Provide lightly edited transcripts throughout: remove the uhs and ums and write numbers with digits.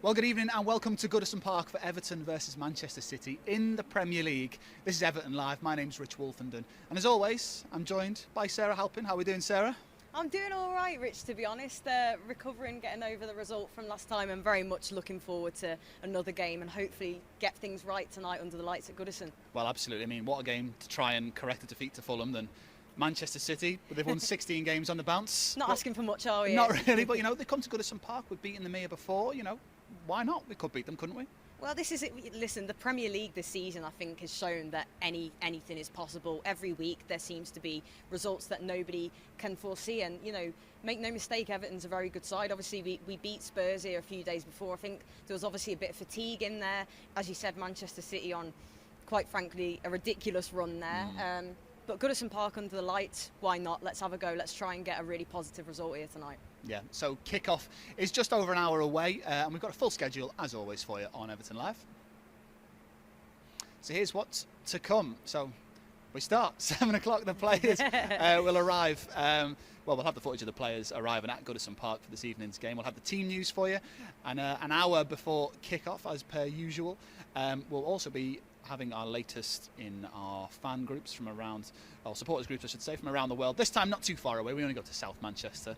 Well, good evening and welcome to Goodison Park for Everton versus Manchester City in the Premier League. This is Everton Live. My name's Rich Wolfenden. And as always, I'm joined by Sarah Halpin. How are we doing, Sarah? I'm doing all right, Rich, to be honest. Recovering, getting over the result from last time, and very much looking forward to another game and hopefully get things right tonight under the lights at Goodison. Well, absolutely. I mean, what a game to try and correct a defeat to Fulham than Manchester City, but they've won 16 games on the bounce. Not asking for much, are we? Not really, but, they come to Goodison Park. We've beaten them here before, Why not? We could beat them, couldn't we? Well, this is it. Listen, the Premier League this season, I think, has shown that anything is possible. Every week there seems to be results that nobody can foresee. And, make no mistake, Everton's a very good side. Obviously, we beat Spurs here a few days before. I think there was obviously a bit of fatigue in there. As you said, Manchester City on, quite frankly, a ridiculous run there. But Goodison Park under the lights, why not? Let's have a go. Let's try and get a really positive result here tonight. Yeah, so kick-off is just over an hour away, and we've got a full schedule, as always, for you on Everton Live. So here's what's to come. So we start 7 o'clock. The players will arrive. We'll have the footage of the players arriving at Goodison Park for this evening's game. We'll have the team news for you, and an hour before kick-off, as per usual. We'll also be having our latest in our fan groups from around, or supporters groups I should say, from around the world. This time not too far away. We only go to South Manchester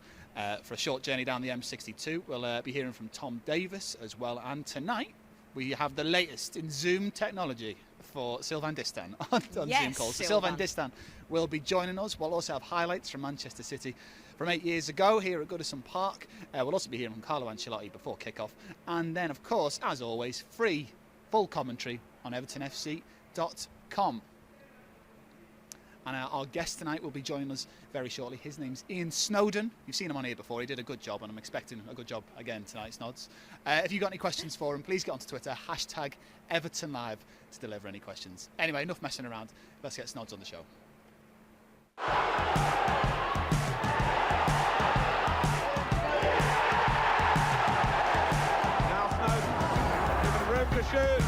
for a short journey down the M62. We'll be hearing from Tom Davis as well. And tonight we have the latest in Zoom technology for Sylvain Distin on Zoom calls. So Sylvain Distin will be joining us. We'll also have highlights from Manchester City from 8 years ago here at Goodison Park. We'll also be hearing from Carlo Ancelotti before kick-off. And then, of course, as always, free full commentary on evertonfc.com. And our guest tonight will be joining us very shortly. His name's Ian Snodin. You've seen him on here before. He did a good job, and I'm expecting a good job again tonight, Snods. If you've got any questions for him, please get onto Twitter, #EvertonLive, to deliver any questions. Anyway, enough messing around. Let's get Snods on the show. Now Snodin, given room to shoot.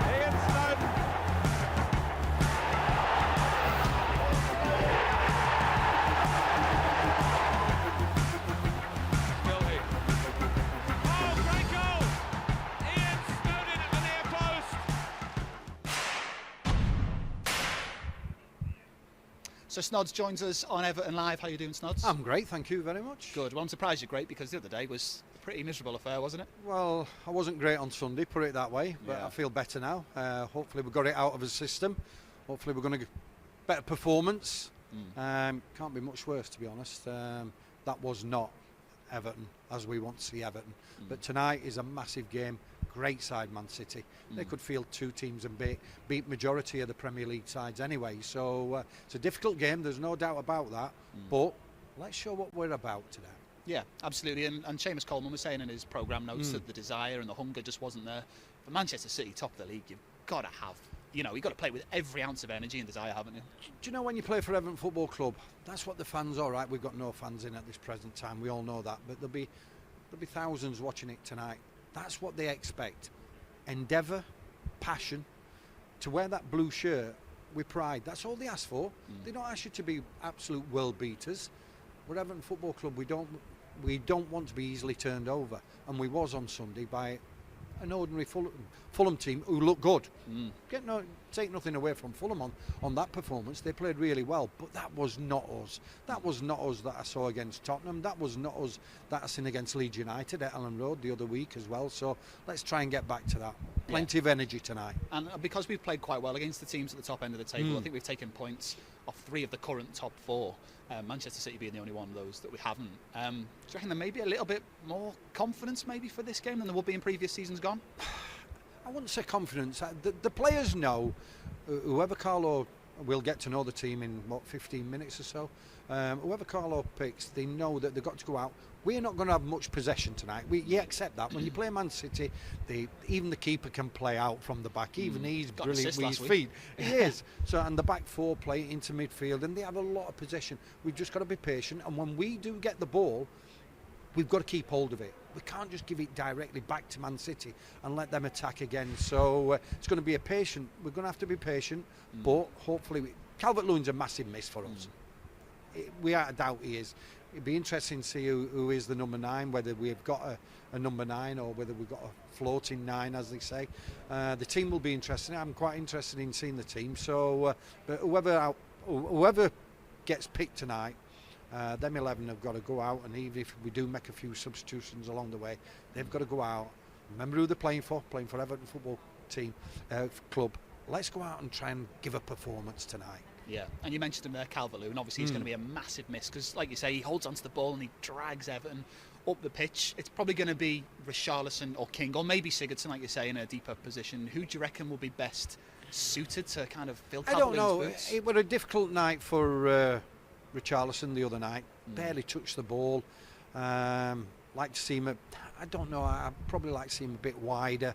Ian Snodin. Guilty. Oh, great goal! Ian Snodin at the near post. So Snods joins us on Everton Live. How are you doing, Snods? I'm great, thank you very much. Good. Well, I'm surprised you're great, because the other day was a pretty miserable affair, wasn't it? Well, I wasn't great on Sunday, put it that way, but Yeah. I feel better now. Hopefully we got it out of the system. Hopefully we're going to get better performance. Can't be much worse, to be honest. That was not Everton as we want to see Everton. But tonight is a massive game. Great side, Man City. They could field two teams and beat majority of the Premier League sides anyway. So it's a difficult game, there's no doubt about that. But let's show what we're about today. Yeah, absolutely. And Seamus Coleman was saying in his programme notes that the desire and the hunger just wasn't there. For Manchester City, top of the league, you've got to have, you've got to play with every ounce of energy and desire, haven't you? Do you know, when you play for Everton Football Club, that's what the fans are, right? We've got no fans in at this present time, we all know that, but there'll be thousands watching it tonight. That's what they expect. Endeavour, passion, to wear that blue shirt with pride. That's all they ask for. They don't ask you to be absolute world beaters. We're Everton Football Club. We don't want to be easily turned over, and we was on Sunday by an ordinary Fulham team who looked good. Take nothing away from Fulham on that performance. They played really well, but that was not us. That was not us that I saw against Tottenham. That was not us that I seen against Leeds United at Ellen Road the other week as well. So let's try and get back to that. Plenty of energy tonight. And because we've played quite well against the teams at the top end of the table, I think we've taken points off 3 of the current top 4. Manchester City being the only one of those that we haven't. Do you reckon there may be a little bit more confidence maybe for this game than there would be in previous seasons gone? I wouldn't say confidence. The players know, whoever Carlo will get to know the team in, 15 minutes or so. Whoever Carlo picks, they know that they've got to go out. We're not going to have much possession tonight. You accept that. When you play Man City, even the keeper can play out from the back. Even he's got brilliant with his feet. He is. So, and the back 4 play into midfield, and they have a lot of possession. We've just got to be patient. And when we do get the ball, we've got to keep hold of it. We can't just give it directly back to Man City and let them attack again. So it's going to be we're going to have to be patient, but hopefully Calvert-Lewin's a massive miss for us. Without a doubt he is. it'd be interesting to see who is the number 9, whether we've got a number 9 or whether we've got a floating 9, as they say. The team will be interesting. I'm quite interested in seeing the team. So, but whoever gets picked tonight, them 11 have got to go out, and even if we do make a few substitutions along the way, they've got to go out. Remember who they're playing for Everton Football Club. Let's go out and try and give a performance tonight. Yeah, and you mentioned him there, Calvert-Lewin. Obviously, he's going to be a massive miss because, like you say, he holds onto the ball and he drags Everton up the pitch. It's probably going to be Richarlison or King, or maybe Sigurdsson, like you say, in a deeper position. Who do you reckon will be best suited to kind of fill Calvert-Lewin's boots? It was a difficult night for Richarlison the other night. Barely touched the ball. Like to see him. I don't know. I'd probably like to see him a bit wider.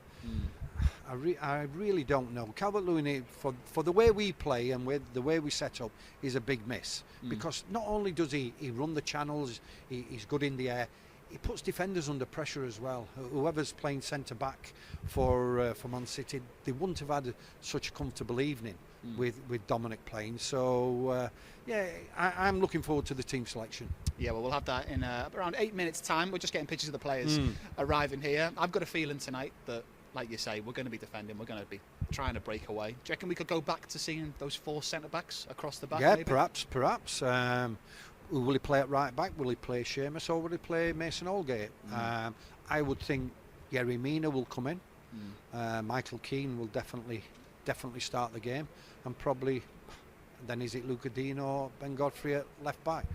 I really don't know. Calvert-Lewin, for the way we play and the way we set up, is a big miss. Because not only does he run the channels, he's good in the air, he puts defenders under pressure as well. Whoever's playing centre-back for Man City, they wouldn't have had such a comfortable evening with Dominic playing. So, I'm looking forward to the team selection. Yeah, well, we'll have that in around 8 minutes' time. We're just getting pictures of the players arriving here. I've got a feeling tonight that, like you say, we're going to be defending. We're going to be trying to break away. Do you reckon we could go back to seeing those 4 centre-backs across the back? Yeah, maybe? perhaps. Will he play at right back? Will he play Seamus, or will he play Mason Holgate? I would think Yerry Mina will come in. Michael Keane will definitely start the game, and probably then is it Luca Dean or Ben Godfrey at left back?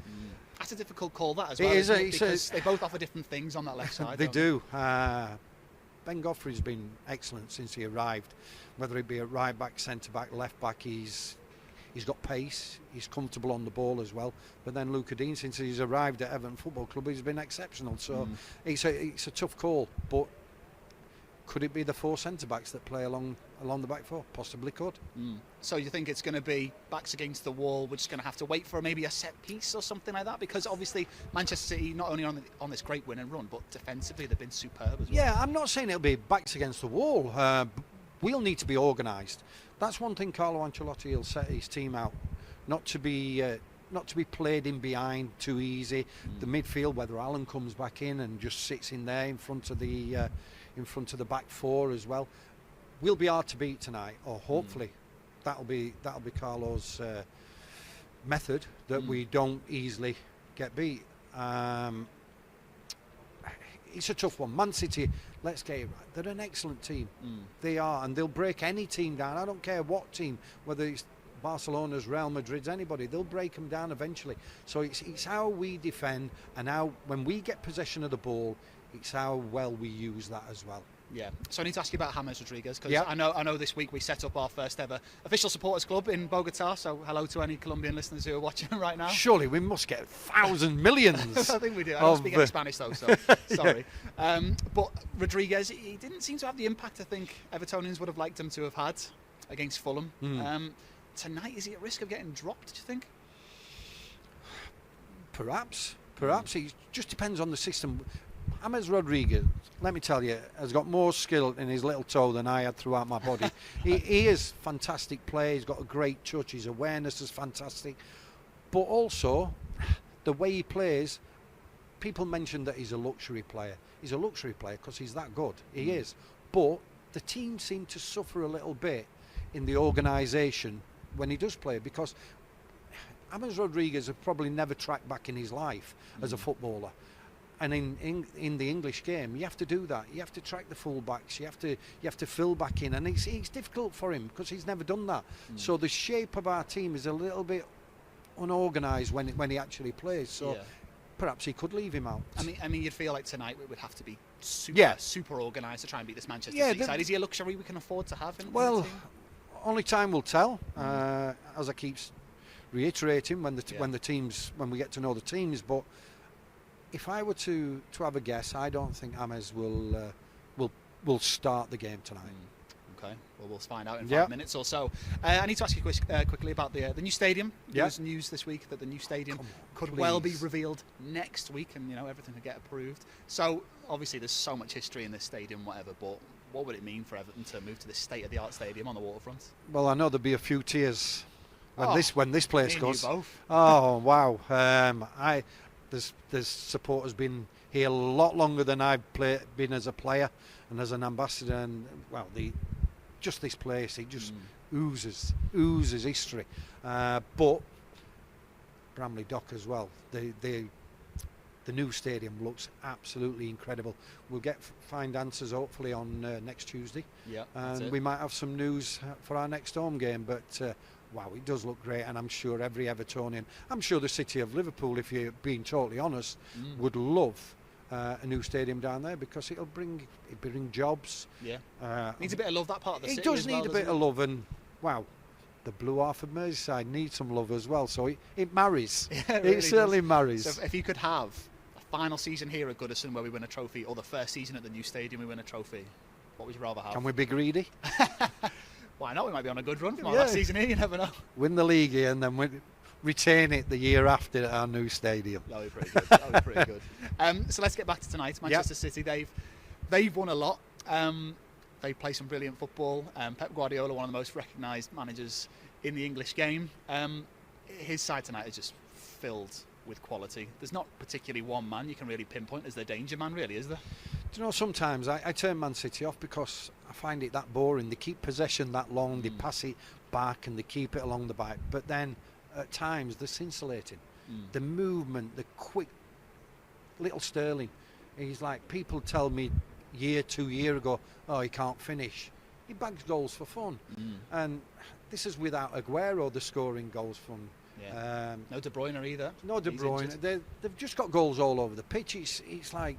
That's a difficult call, that as well. Because they both offer different things on that left side. They do. Ben Godfrey's been excellent since he arrived, whether it be at right back, centre back, left back. He's got pace, he's comfortable on the ball as well. But then Luca Dean, since he's arrived at Everton Football Club, he's been exceptional. So it's a tough call. But could it be the 4 centre backs that play along the back 4? Possibly could. So you think it's going to be backs against the wall? We're just going to have to wait for maybe a set piece or something like that, because obviously Manchester City not only on this great win and run, but defensively they've been superb as well. Yeah, I'm not saying it'll be backs against the wall. We'll need to be organised. That's one thing Carlo Ancelotti will set his team out, not to be played in behind too easy. The midfield, whether Alan comes back in and just sits in there in front of the back 4 as well, will be hard to beat tonight, or hopefully that'll be Carlo's method, that we don't easily get beat. It's a tough one. Man City, let's get it right, they're an excellent team. They are, and they'll break any team down. I don't care what team, whether it's Barcelona's, Real Madrid's, anybody, they'll break them down eventually. So it's how we defend, and how when we get possession of the ball, it's how well we use that as well. Yeah. So I need to ask you about James Rodriguez, because I know this week we set up our first ever official supporters club in Bogota. So hello to any Colombian listeners who are watching right now. Surely we must get thousands, millions. I think we do. I don't speak any Spanish though, so sorry. But Rodriguez, he didn't seem to have the impact I think Evertonians would have liked him to have had against Fulham. Tonight, is he at risk of getting dropped, do you think? Perhaps. It just depends on the system. James Rodriguez, let me tell you, has got more skill in his little toe than I had throughout my body. He is fantastic player. He's got a great touch. His awareness is fantastic. But also, the way he plays, people mention that he's a luxury player. He's a luxury player because he's that good. He is. But the team seem to suffer a little bit in the organisation when he does play, because James Rodriguez has probably never tracked back in his life as a footballer. And in the English game, you have to do that. You have to track the full-backs. You have to fill back in, and it's difficult for him because he's never done that. So the shape of our team is a little bit unorganised when he actually plays. So perhaps he could leave him out. I mean, you'd feel like tonight we would have to be super organised to try and beat this Manchester City side. Is he a luxury we can afford to have? Well, only time will tell. As I keep reiterating, when we get to know the teams, but. If I were to have a guess, I don't think James will start the game tonight. Okay, well, we'll find out in 5 minutes or so. I need to ask you quickly about the new stadium. There's news this week that the new stadium could well be revealed next week, and everything could get approved. So obviously there's so much history in this stadium, whatever, but what would it mean for Everton to move to this state-of-the-art stadium on the waterfront? Well, I know there'll be a few tears when this place goes. You both. Oh wow! There's supporters been here a lot longer than I've been as a player and as an ambassador, and well, just this place, it just oozes history. But Bramley Dock as well. The new stadium looks absolutely incredible. We'll get fine answers hopefully on next Tuesday. Yeah, and we might have some news for our next home game. But wow, it does look great, and I'm sure every Evertonian, I'm sure the city of Liverpool, if you're being totally honest, would love a new stadium down there, because it'll bring jobs. Yeah, needs a bit of love, that part of the city. It does as well, need a bit of love, and wow, the blue half of Merseyside needs some love as well. So it marries. Yeah, it really certainly does. marries. So if you could have a final season here at Goodison where we win a trophy, or the first season at the new stadium we win a trophy, what would you rather have? Can we be greedy? Why not? We might be on a good run from our Yeah. last season here, you never know. Win the league here and then retain it the year after at our new stadium. That would be pretty good. That would be pretty good. So let's get back to tonight. Manchester City, they've won a lot. They play some brilliant football. Pep Guardiola, one of the most recognised managers in the English game. His side tonight is just filled with quality. There's not particularly one man you can really pinpoint as the danger man, really, is there? Do you know, sometimes I turn Man City off because I find it that boring. They keep possession that long, they pass it back and they keep it along the back. But then at times they're scintillating. The movement, the quick, little Sterling. He's like, people tell me 2 years ago, oh, he can't finish. He bags goals for fun. And this is without Aguero, the scoring goals from. Yeah. No De Bruyne either. No De He's Bruyne. injured. They've just got goals all over the pitch. It's like,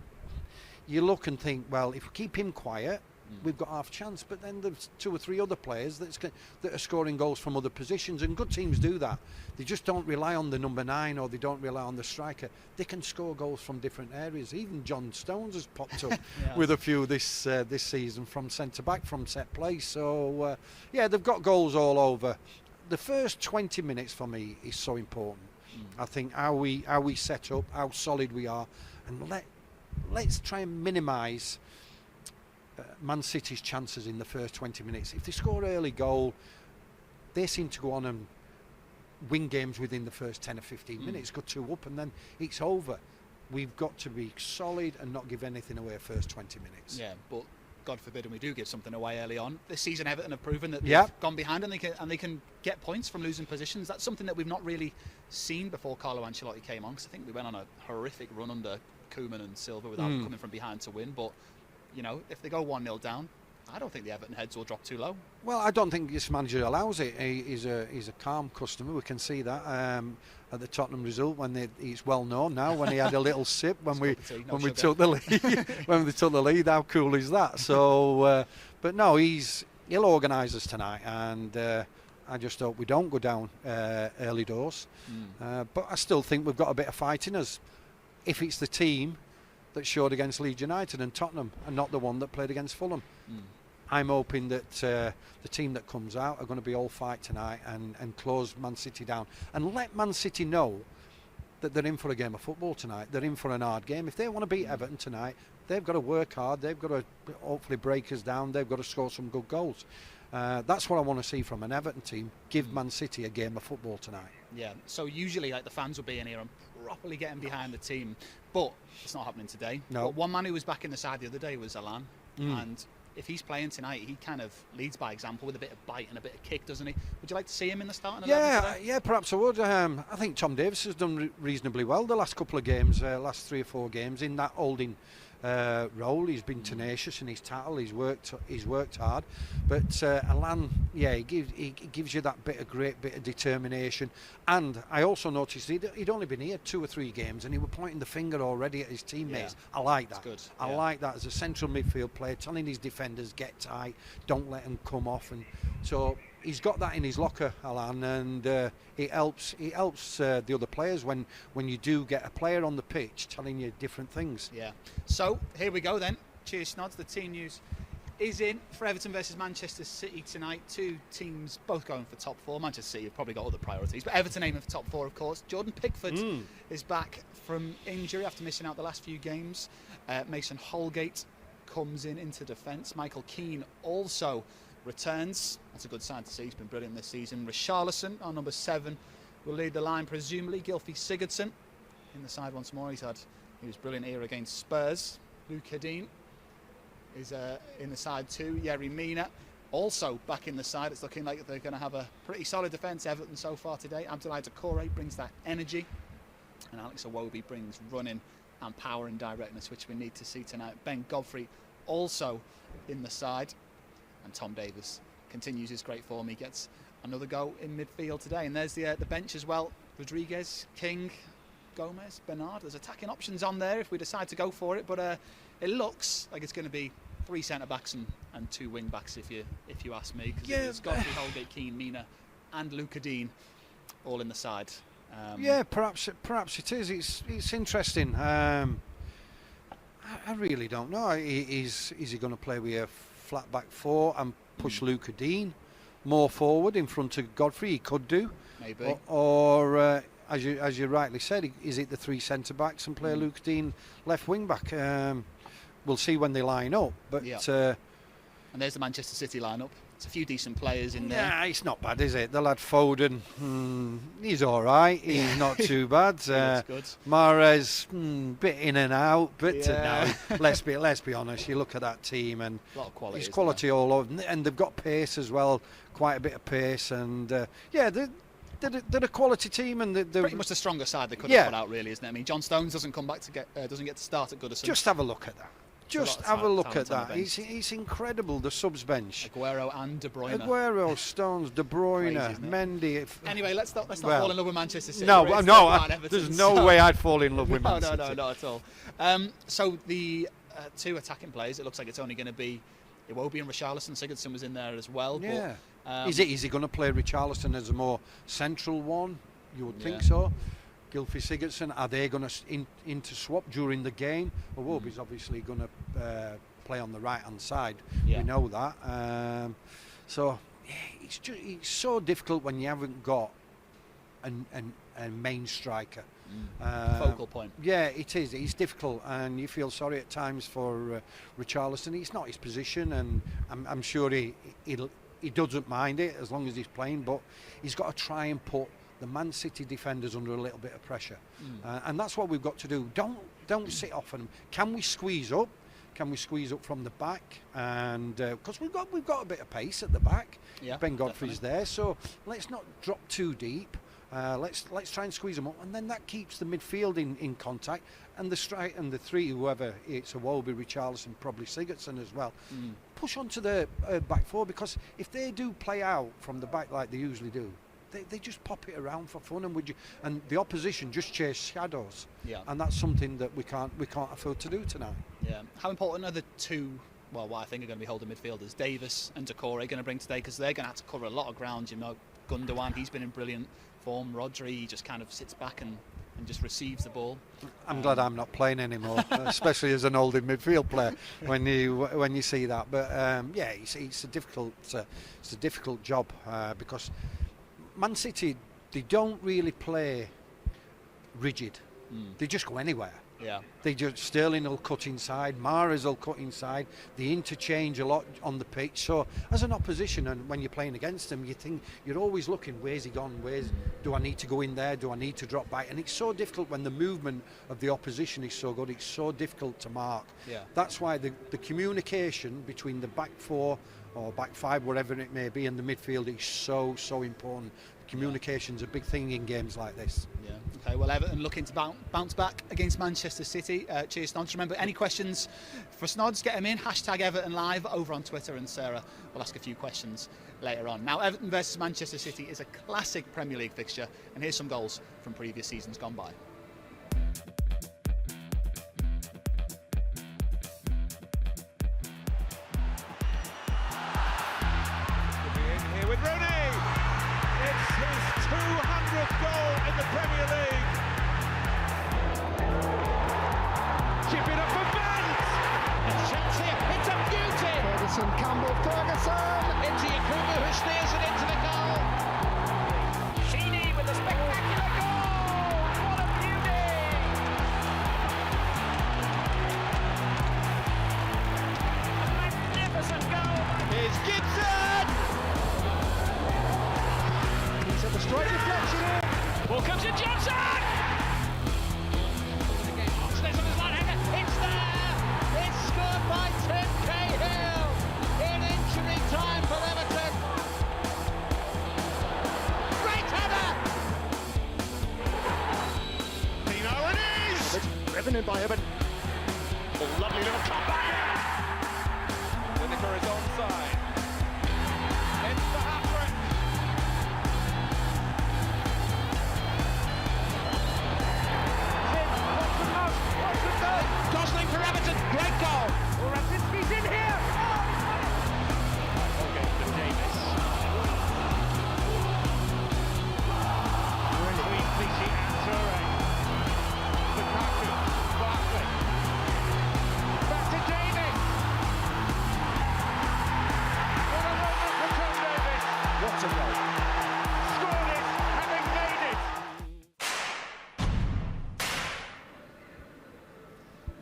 you look and think, well, if we keep him quiet, we've got half a chance. But then there's 2 or 3 other players that are scoring goals from other positions, and good teams do that. They just don't rely on the number 9, or they don't rely on the striker. They can score goals from different areas. Even John Stones has popped up with a few this season from centre back, from set play. So they've got goals all over. The first 20 minutes for me is so important. I think how we set up, how solid we are, and let's try and minimise Man City's chances in the first 20 minutes. If they score early goal, they seem to go on and win games within the first 10 or 15 minutes, go 2 up, and then it's over. We've got to be solid and not give anything away first 20 minutes. Yeah, but God forbid, and we do give something away early on. This season, Everton have proven that they've gone behind and they can get points from losing positions. That's something that we've not really seen before Carlo Ancelotti came on, because I think we went on a horrific run under Koeman and Silva without coming from behind to win. But you know, if they go 1-0 down, I don't think the Everton heads will drop too low. Well, I don't think this manager allows it. He's a calm customer. We can see that at the Tottenham result, when it's well known now, when he had a little sip when we took the lead. When we took the lead, how cool is that? So, but no, he'll organise us tonight, and I just hope we don't go down early doors. But I still think we've got a bit of fight in us. If it's the team that showed against Leeds United and Tottenham, and not the one that played against Fulham. I'm hoping that the team that comes out are going to be all fight tonight and close Man City down, and let Man City know that they're in for a game of football tonight. They're in for an hard game. If they want to beat Everton tonight, they've got to work hard. They've got to hopefully break us down. They've got to score some good goals. That's what I want to see from an Everton team. Give Man City a game of football tonight. Yeah, so usually like the fans will be in here and properly getting behind the team, but it's not happening today. No. But one man who was back in the side the other day was Alan, and if he's playing tonight, he kind of leads by example with a bit of bite and a bit of kick, doesn't he? Would you like to see him in the starting 11 today? Yeah, perhaps I would. I think Tom Davis has done reasonably well the last couple of games, last 3 or 4 games in that holding role. He's been tenacious in his tackle. He's worked hard, but Alan, he gives you that great bit of determination. And I also noticed he'd only been here 2 or 3 games, and he was pointing the finger already at his teammates. I like that. Good. I like that as a central midfield player, telling his defenders get tight, don't let them come off, and so he's got that in his locker, Alan, and it helps the other players when you do get a player on the pitch telling you different things. Yeah. So here we go then. Cheers, Snods. The team news is in for Everton versus Manchester City tonight. 2 teams both going for top 4. Manchester City have probably got other priorities, but Everton aiming for top 4, of course. Jordan Pickford is back from injury after missing out the last few games. Mason Holgate comes into defence. Michael Keane also returns. That's a good sign to see. He's been brilliant this season. Richarlison, our number 7, will lead the line, presumably. Gylfi Sigurdsson in the side once more. He was brilliant here against Spurs. Wolfenden is in the side too. Yerry Mina also back in the side. It's looking like they're going to have a pretty solid defence, Everton, so far today. Abdoulaye Doucouré brings that energy, and Alex Iwobi brings running and power and directness, which we need to see tonight. Ben Godfrey also in the side, and Tom Davis continues his great form. He gets another go in midfield today, and there's the bench as well. Rodriguez, King, Gomez, Bernard. There's attacking options on there if we decide to go for it, but it looks like it's going to be 3 centre backs and 2 wing backs if you ask me, because it's Godfrey, Holgate, Keane, Mina and Wolfenden all in the side. Perhaps it is. It's interesting. I really don't know. Is he going to play with a flat back 4 and push Wolfenden more forward in front of Godfrey? He could do. Maybe. Or as you rightly said, is it the 3 centre backs and play Wolfenden left wing back? We'll see when they line up. But and there's the Manchester City lineup. It's a few decent players in there. Yeah, it's not bad, is it? The lad Foden, he's all right. He's not too bad. Good. Mahrez, bit in and out. But no, let's be honest. You look at that team and a lot of quality. It's quality all over, and they've got pace as well. Quite a bit of pace, and they're a quality team, and they're pretty much the stronger side they could have put out, really, isn't it? I mean, John Stones doesn't come back to doesn't get to start at Goodison. Just have a look at that. Just have a look at that. It's incredible, the subs bench. Aguero and De Bruyne. Aguero, Stones, De Bruyne, Crazy, Mendy. Anyway, let's not fall in love with Manchester City. No, there's no way I'd fall in love with Man City. No, not at all. So the 2 attacking players, it looks like it's only going to be Iwobi and Richarlison. Sigurdsson was in there as well. Yeah. But, is he going to play Richarlison as a more central one? You would think so. Gylfi Sigurdsson, are they going to interswap during the game? Iwobi's obviously going to play on the right hand side. We know that. It's so difficult when you haven't got a main striker. Focal point. Yeah, it is. It's difficult, and you feel sorry at times for Richarlison. It's not his position, and I'm sure he doesn't mind it as long as he's playing. But he's got to try and put the Man City defenders under a little bit of pressure, and that's what we've got to do. Don't sit off them. Can we squeeze up? Can we squeeze up from the back? And because we've got a bit of pace at the back. Yeah, Ben Godfrey's there, so let's not drop too deep. Let's try and squeeze them up, and then that keeps the midfield in contact, and the strike and the 3, whoever it's Iwobi, Richarlison, probably Sigurdsson as well. Push onto the back 4, because if they do play out from the back like they usually do, they just pop it around for fun, and the opposition just chase shadows. And that's something that we can't afford to do tonight. Yeah. How important are the 2? Well, what I think are going to be holding midfielders, Davis and Doucouré, going to bring today, because they're going to have to cover a lot of ground. You know, Gundogan, he's been in brilliant form. Rodri, he just kind of sits back and just receives the ball. I'm glad I'm not playing anymore, especially as an holding midfield player. when you see that, but it's a difficult job because Man City, they don't really play rigid. They just go anywhere. Sterling will cut inside, Mahrez will cut inside. They interchange a lot on the pitch. So as an opposition, and when you're playing against them, you think you're always looking, where's he gone? Do I need to go in there? Do I need to drop back? And it's so difficult when the movement of the opposition is so good. It's so difficult to mark. That's why the communication between the back 4 or back 5, whatever it may be, and the midfield is so important. Communication's a big thing in games like this. Okay, well, Everton looking to bounce back against Manchester City. Cheers, Snods. Remember, any questions for Snods, get them in. #EvertonLive over on Twitter, and Sarah will ask a few questions later on. Now, Everton versus Manchester City is a classic Premier League fixture, and here's some goals from previous seasons gone by. Here with Rooney. It's his 200th goal in the Premier League. Chip it up for Vance. A chance here. It's a beauty. Ferguson, Campbell, Ferguson. Into Yakubu, who steers it into the goal. Sheeny with a spectacular goal. What a beauty. A magnificent goal. Here's Gibson. He's at the straight deflection. Ball comes to Johnson. driven in by Everton. Oh, lovely little top back. Lineker is onside. It's the hat-trick. Watson does. Gosling for Everton, great goal. Raczynski's in here. Okay, to Davis. Between Clichy and Toure. Lukaku, Barkley. Back to Davis. What a moment for Tom Davis. What a goal. Scored it, having made it.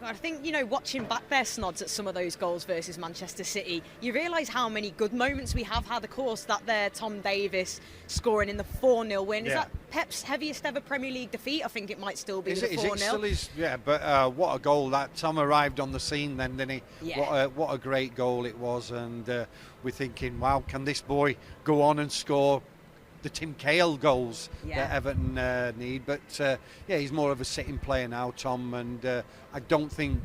I think, you know, watching back their Snods at some of those goals versus Manchester City, you realise how many good moments we have had. Of course, that there Tom Davis scoring in the 4-0 win. Is that Pep's heaviest ever Premier League defeat? I think it might still be the 4-0. Is it still is? Yeah, but what a goal that Tom arrived on the scene then, didn't he? Yeah. What a great goal it was, and we're thinking, wow, can this boy go on and score the Tim Cahill goals that Everton need? But yeah, he's more of a sitting player now, Tom, and I don't think,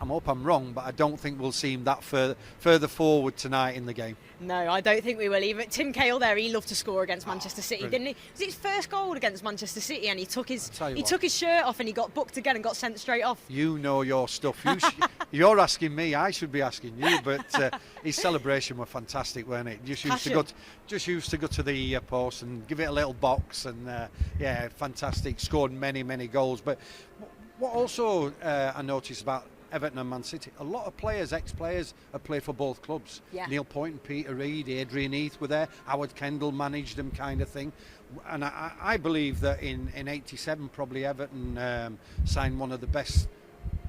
I hope I'm wrong, but I don't think we'll see him that further forward tonight in the game. No, I don't think we will either. Tim Cahill there, he loved to score against Manchester City, didn't he? It was his first goal against Manchester City, and he took his shirt off and he got booked again and got sent straight off. You know your stuff. You're asking me, I should be asking you, but his celebration were fantastic, weren't it? Just used to go to the post and give it a little box, and yeah, fantastic. Scored many goals. But what also I noticed about Everton and Man City, a lot of players, ex-players, have played for both clubs. Yeah. Neil Point and Peter Reid, Adrian Heath were there, Howard Kendall managed them, kind of thing. And I believe that in 87 probably Everton signed one of the best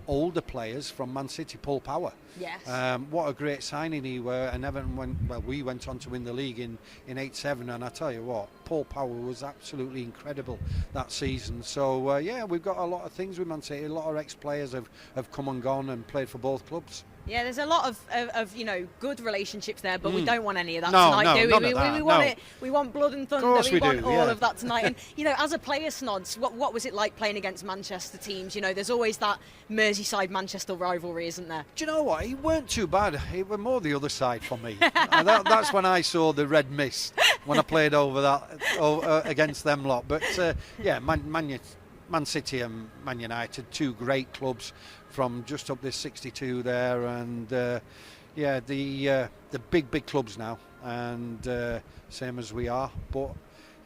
older players from Man City, Paul Power. Yes. What a great signing he were, and Everton we went on to win the league in 87, and I tell you what, Paul Power was absolutely incredible that season. So yeah, we've got a lot of things with Man City. A lot of ex-players have come and gone and played for both clubs. Yeah, there's a lot of you know, good relationships there, but we don't want any of that tonight, do we? None of that, we want it. We want blood and thunder. Course we want do, all yeah. of that tonight. And you know, as a player, Snods, what was it like playing against Manchester teams? You know, there's always that Merseyside-Manchester rivalry, isn't there? Do you know what? He weren't too bad. He was more the other side for me. That's when I saw the red mist when I played against them lot. But yeah, Man City and Man United, two great clubs from just up this 62 there, and yeah, the big clubs now, and same as we are. But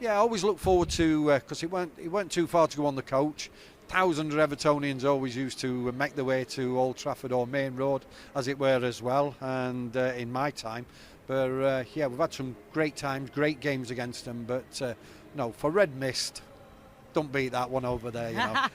yeah, I always look forward to, because it weren't too far to go on the coach. Thousands of Evertonians always used to make their way to Old Trafford or Main Road, as it were, as well, and in my time. But yeah, we've had some great times, great games against them, but no, for red mist, don't beat that one over there, you know.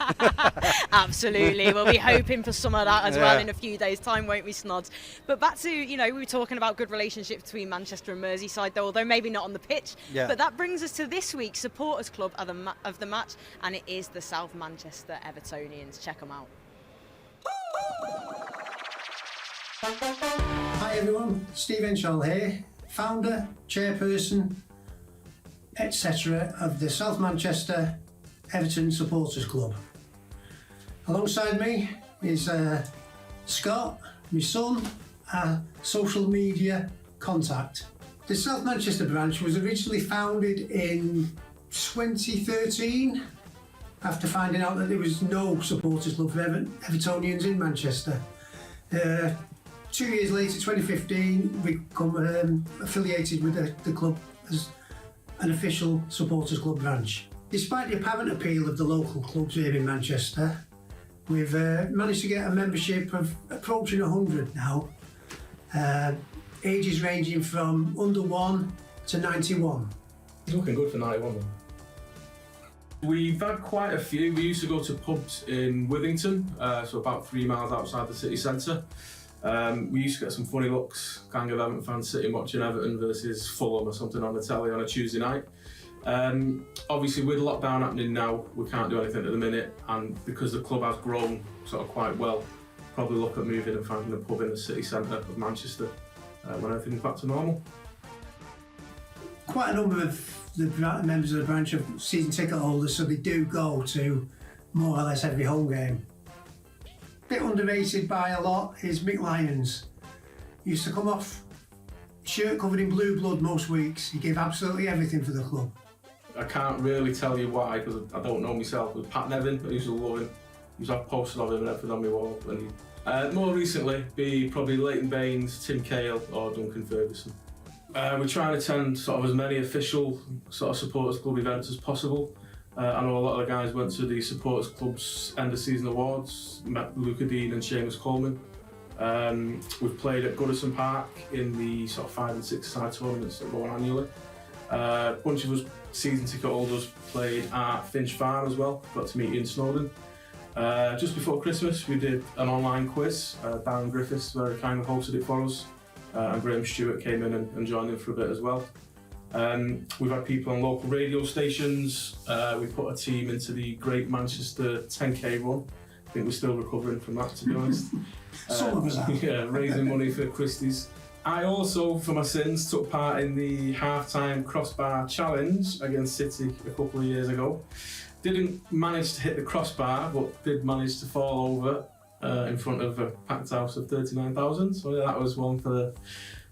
Absolutely. We'll be hoping for some of that as well in a few days' time, won't we, Snods? But back to, you know, we were talking about good relationship between Manchester and Merseyside, though, although maybe not on the pitch. Yeah. But that brings us to this week's supporters club of the match, and it is the South Manchester Evertonians. Check them out. Hi everyone, Steve Henshaw here, founder, chairperson, etc. of the South Manchester Everton Supporters Club. Alongside me is Scott, my son, our social media contact. The South Manchester branch was originally founded in 2013 after finding out that there was no supporters club for Evertonians in Manchester. 2 years later, 2015, we become affiliated with the club as an official supporters club branch. Despite the apparent appeal of the local clubs here in Manchester, we've managed to get a membership of approaching 100 now, ages ranging from under 1 to 91. It's looking good for 91 then. We've had quite a few. We used to go to pubs in Withington, so about 3 miles outside the city centre. We used to get some funny looks, gang of Everton fans sitting watching Everton versus Fulham or something on the telly on a Tuesday night. Obviously with lockdown happening now, we can't do anything at the minute, and because the club has grown sort of quite well, probably look at moving and finding a pub in the city centre of Manchester when everything's back to normal. Quite a number of the members of the branch are season ticket holders, so they do go to more or less every home game. bit underrated by a lot is Mick Lyons. He used to come off shirt covered in blue blood most weeks. He gave absolutely everything for the club. I can't really tell you why because I don't know myself. With Pat Nevin, I used to love him. I used to have posters of him and everything on my wall. More recently, be probably Leighton Baines, Tim Cahill or Duncan Ferguson. We try and attend sort of as many official sort of supporters club events as possible. I know a lot of the guys went to the supporters club's end of season awards, met Luca Dean and Seamus Coleman. We've played at Goodison Park in the sort of 5 and 6 side tournaments that go on annually. A bunch of us season ticket holders played at Finch Farm as well. Got to meet Ian Snodin. Just before Christmas, we did an online quiz. Darren Griffiths very kindly hosted it for us, and Graham Stewart came in and joined in for a bit as well. We've had people on local radio stations. We put a team into the Great Manchester 10k run. I think we're still recovering from that, to be honest. Some of us are. Yeah, raising money for Christie's. I also, for my sins, took part in the half-time crossbar challenge against City a couple of years ago. Didn't manage to hit the crossbar, but did manage to fall over in front of a packed house of 39,000. So yeah, that was one for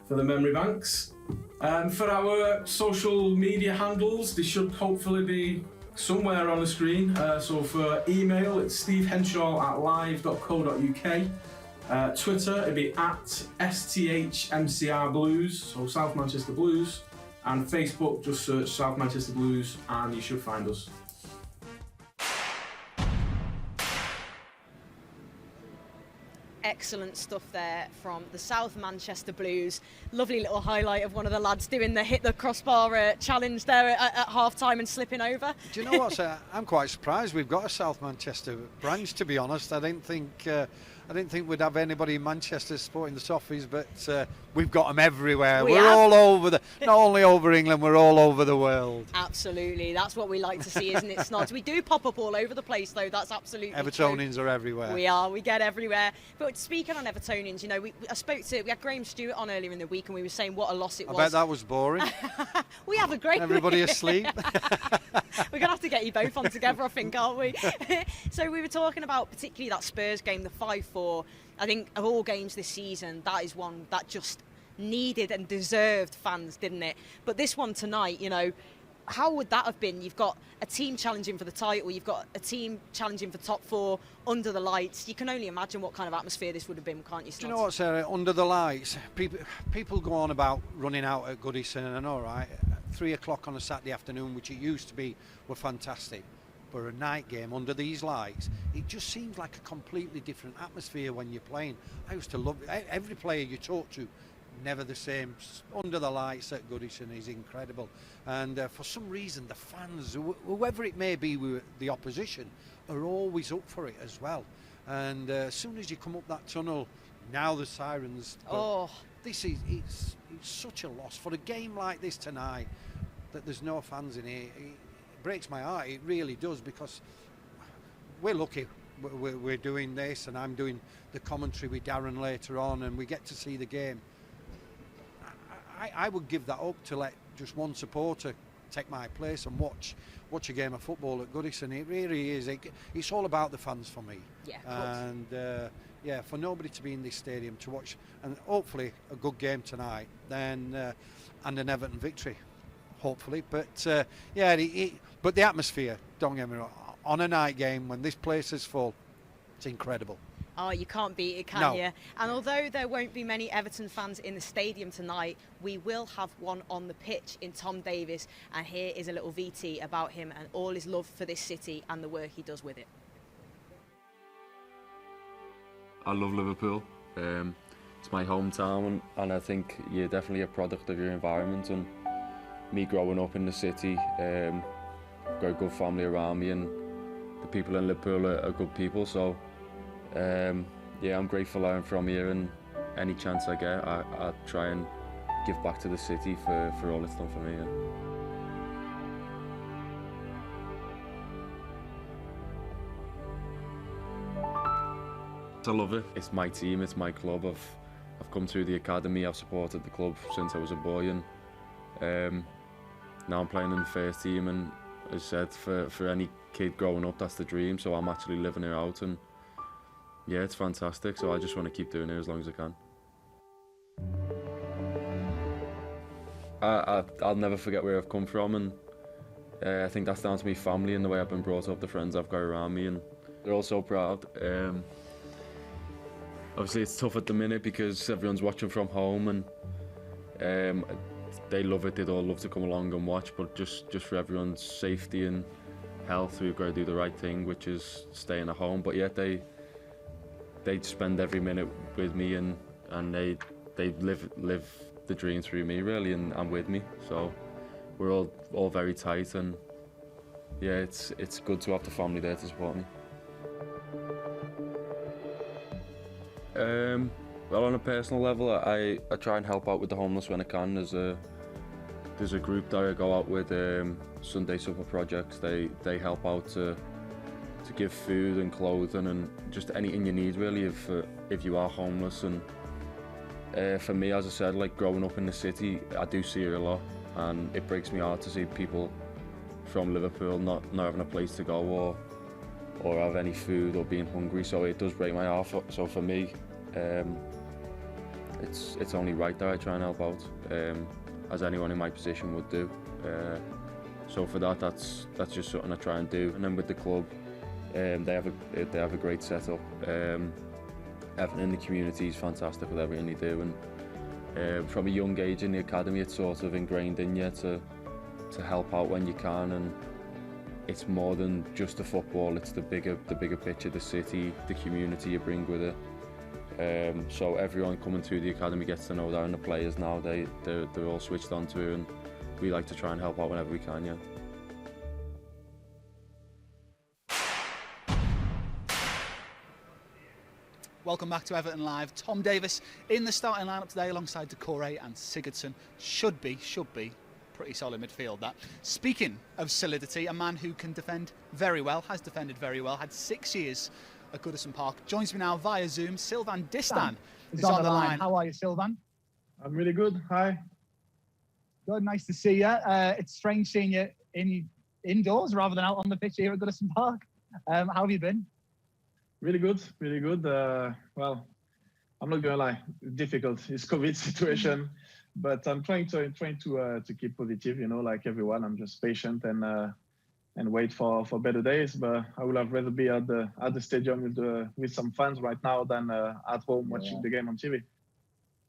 the memory banks. For our social media handles, they should hopefully be somewhere on the screen. So for email, it's stevehenshaw@live.co.uk. Twitter, it'd be @STHMCR Blues, so South Manchester Blues. And Facebook, just search South Manchester Blues and you should find us. Excellent stuff there from the South Manchester Blues. Lovely little highlight of one of the lads doing the hit the crossbar challenge there at half time and slipping over. Do you know what? I'm quite surprised we've got a South Manchester branch, to be honest. I didn't think we'd have anybody in Manchester supporting the Toffees, but we've got them everywhere. We're all over not only over England, we're all over the world. Absolutely, that's what we like to see, isn't it, Snods? We do pop up all over the place, though. That's absolutely Evertonians true. are everywhere. We get everywhere. But speaking on Evertonians, you know, we had Graham Stewart on earlier in the week, and we were saying what a loss it was. I bet that was boring. We have a great Everybody asleep. We're gonna have to get you both on together, I think, aren't we? So we were talking about particularly that Spurs game, the 5-4. I think of all games this season, that is one that just needed and deserved fans, didn't it? But this one tonight, you know, how would that have been? You've got a team challenging for the title, you've got a team challenging for top 4 under the lights. You can only imagine what kind of atmosphere this would have been, can't you, Snods? Do you know what, Sarah? Under the lights, people go on about running out at Goodison, and all right, 3 o'clock on a Saturday afternoon, which it used to be, were fantastic. But a night game under these lights, it just seems like a completely different atmosphere when you're playing. I used to love it. Every player you talk to, never the same. Under the lights at Goodison is incredible. And for some reason, the fans, whoever it may be with the opposition, are always up for it as well. And as soon as you come up that tunnel, now the sirens. It's such a loss for a game like this tonight that there's no fans in here. It breaks my heart, it really does, because we're lucky we're doing this, and I'm doing the commentary with Darren later on, and we get to see the game. I would give that up to let just one supporter take my place and watch a game of football at Goodison. It really is. It's all about the fans for me. Yeah, and for nobody to be in this stadium to watch, and hopefully a good game tonight, then and an Everton victory, hopefully. But but the atmosphere, don't get me wrong, on a night game when this place is full, it's incredible. Oh, you can't beat it, can you? And although there won't be many Everton fans in the stadium tonight, we will have one on the pitch in Tom Davis. And here is a little VT about him and all his love for this city and the work he does with it. I love Liverpool. It's my hometown, and I think you're definitely a product of your environment. And me growing up in the city, got a good family around me, and the people in Liverpool are good people. So I'm grateful I'm from here, and any chance I get, I try and give back to the city for all it's done for me. I love it. It's my team, it's my club. I've come through the academy, I've supported the club since I was a boy, and now I'm playing in the first team, and as I said, for any kid growing up, that's the dream. So I'm actually living it out, and yeah, it's fantastic. So I just want to keep doing it as long as I can. I'll never forget where I've come from, and I think that's down to my family and the way I've been brought up, the friends I've got around me, and they're all so proud. Obviously it's tough at the minute because everyone's watching from home, and they love it. They'd all love to come along and watch, but just for everyone's safety and health, we've got to do the right thing, which is staying at home. But yet they spend every minute with me, and they live the dream through me, really, and with me. So we're all very tight, and yeah, it's good to have the family there to support me. Well, on a personal level, I try and help out with the homeless when I can. There's a group that I go out with, Sunday Supper Projects. They help out to give food and clothing and just anything you need, really, if you are homeless. And for me, as I said, like growing up in the city, I do see it a lot, and it breaks me heart to see people from Liverpool not having a place to go or have any food or being hungry. So it does break my heart. So for me, it's only right that I try and help out, as anyone in my position would do. So for that's just something I try and do. And then with the club, they have a great setup. Everything in the community is fantastic with everything they do, and from a young age in the academy, it's sort of ingrained in you to help out when you can. And it's more than just the football; it's the bigger picture, the city, the community you bring with it. So everyone coming through the academy gets to know that, and the players now they're all switched on to it, and we like to try and help out whenever we can. Yeah. Welcome back to Everton Live. Tom Davis in the starting lineup today alongside Decore and Sigurdsson. Should be pretty solid midfield, that. Speaking of solidity, a man who can defend very well, has defended very well, had 6 years at Goodison Park, joins me now via Zoom. Sylvain Distin is on the line. How are you, Sylvain? I'm really good. Hi. Good, nice to see you. It's strange seeing you indoors rather than out on the pitch here at Goodison Park. How have you been? Really good, really good. Well, I'm not gonna lie, difficult. It's COVID situation, but I'm trying to keep positive. You know, like everyone, I'm just patient and wait for better days. But I would have rather be at the stadium with some fans right now than at home watching the game on TV.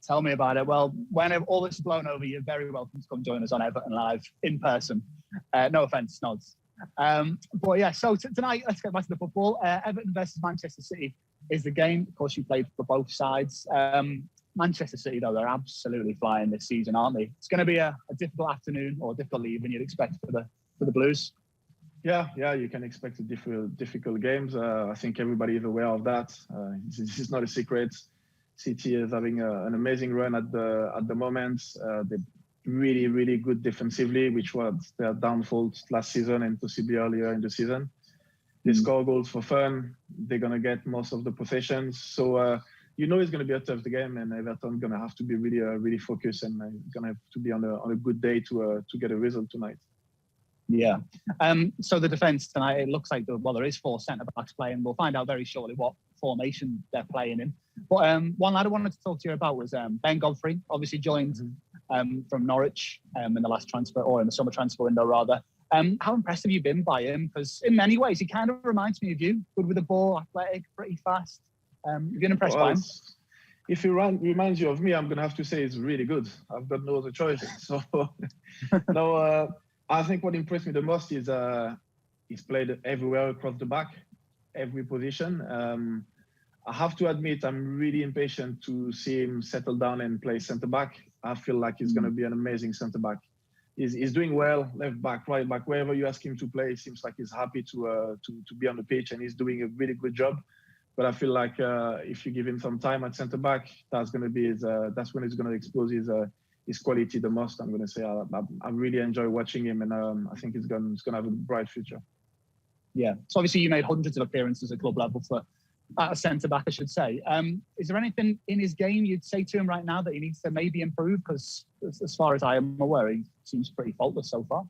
Tell me about it. Well, when all this is blown over, you're very welcome to come join us on Everton Live in person. No offence, Snods. But yeah, so tonight, let's get back to the football. Everton versus Manchester City is the game. Of course, you played for both sides. Manchester City, though, they're absolutely flying this season, aren't they? It's going to be a difficult afternoon or a difficult evening you'd expect for the Blues. Yeah, you can expect a difficult games. I think everybody is aware of that. This is not a secret. City is having an amazing run at the moment. They're really, really good defensively, which was their downfall last season and possibly earlier in the season. They score goals for fun. They're going to get most of the possessions. So, it's going to be a tough game, and Everton's going to have to be really focused, and going to have to be on a good day to get a result tonight. Yeah. So the defence tonight, it looks like there is 4 centre-backs playing. We'll find out very shortly what formation they're playing in. But one lad I wanted to talk to you about was Ben Godfrey, obviously joined from Norwich in the last transfer, or in the summer transfer window rather. How impressed have you been by him? Because in many ways he kind of reminds me of you. Good with the ball, athletic, pretty fast. You've been impressed by him? If he reminds you of me, I'm going to have to say he's really good. I've got no other choice. So, no, I think what impressed me the most is he's played everywhere across the back, every position. I have to admit, I'm really impatient to see him settle down and play centre-back. I feel like he's going to be an amazing centre-back. He's doing well, left back, right back, wherever you ask him to play, it seems like he's happy to be on the pitch, and he's doing a really good job. But I feel like if you give him some time at centre-back, that's when he's going to expose his quality the most. I'm going to say I really enjoy watching him, and I think he's going to have a bright future. Yeah. So obviously you made hundreds of appearances at club level for at a centre-back, I should say. Is there anything in his game you'd say to him right now that he needs to maybe improve? Because as far as I am aware, he seems pretty faultless so far.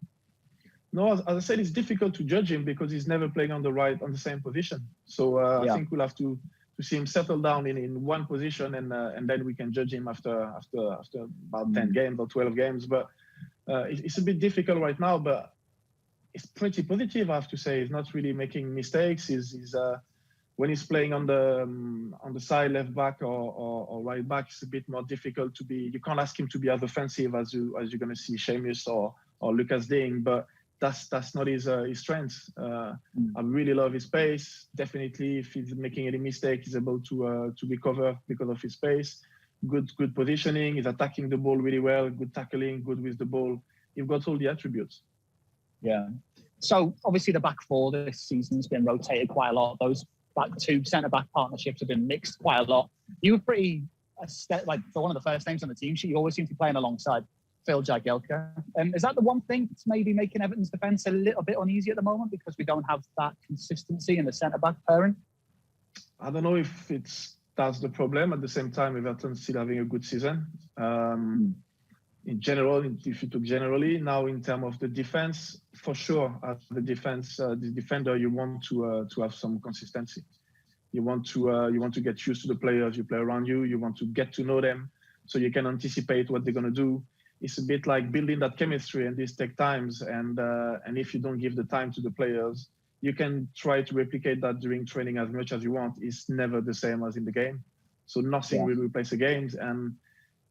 No, as I said, it's difficult to judge him because he's never playing on the same position. So I think we'll have to see him settle down in one position, and then we can judge him after about 10 games or 12 games. But it's a bit difficult right now, but it's pretty positive, I have to say. He's not really making mistakes. He's when he's playing on the side, left back or right back, it's a bit more difficult to be. You can't ask him to be as offensive as you're going to see Seamus or Lucas doing, but that's not his strength. I really love his pace. Definitely, if he's making any mistake, he's able to recover because of his pace. Good positioning. He's attacking the ball really well. Good tackling. Good with the ball. You've got all the attributes. Yeah. So obviously the back four this season's been rotated quite a lot. Those back two centre-back partnerships have been mixed quite a lot. You were pretty, like, for one of the first names on the team sheet, you always seem to be playing alongside Phil Jagielka. Is that the one thing that's maybe making Everton's defence a little bit uneasy at the moment because we don't have that consistency in the centre-back pairing? I don't know if that's the problem. At the same time, Everton's still having a good season. In general, if you took generally, now in terms of the defense, for sure, as the defender, you want to have some consistency. You want to get used to the players you play around you. You want to get to know them, so you can anticipate what they're going to do. It's a bit like building that chemistry, and this takes times. And if you don't give the time to the players, you can try to replicate that during training as much as you want. It's never the same as in the game. So nothing will replace the games. And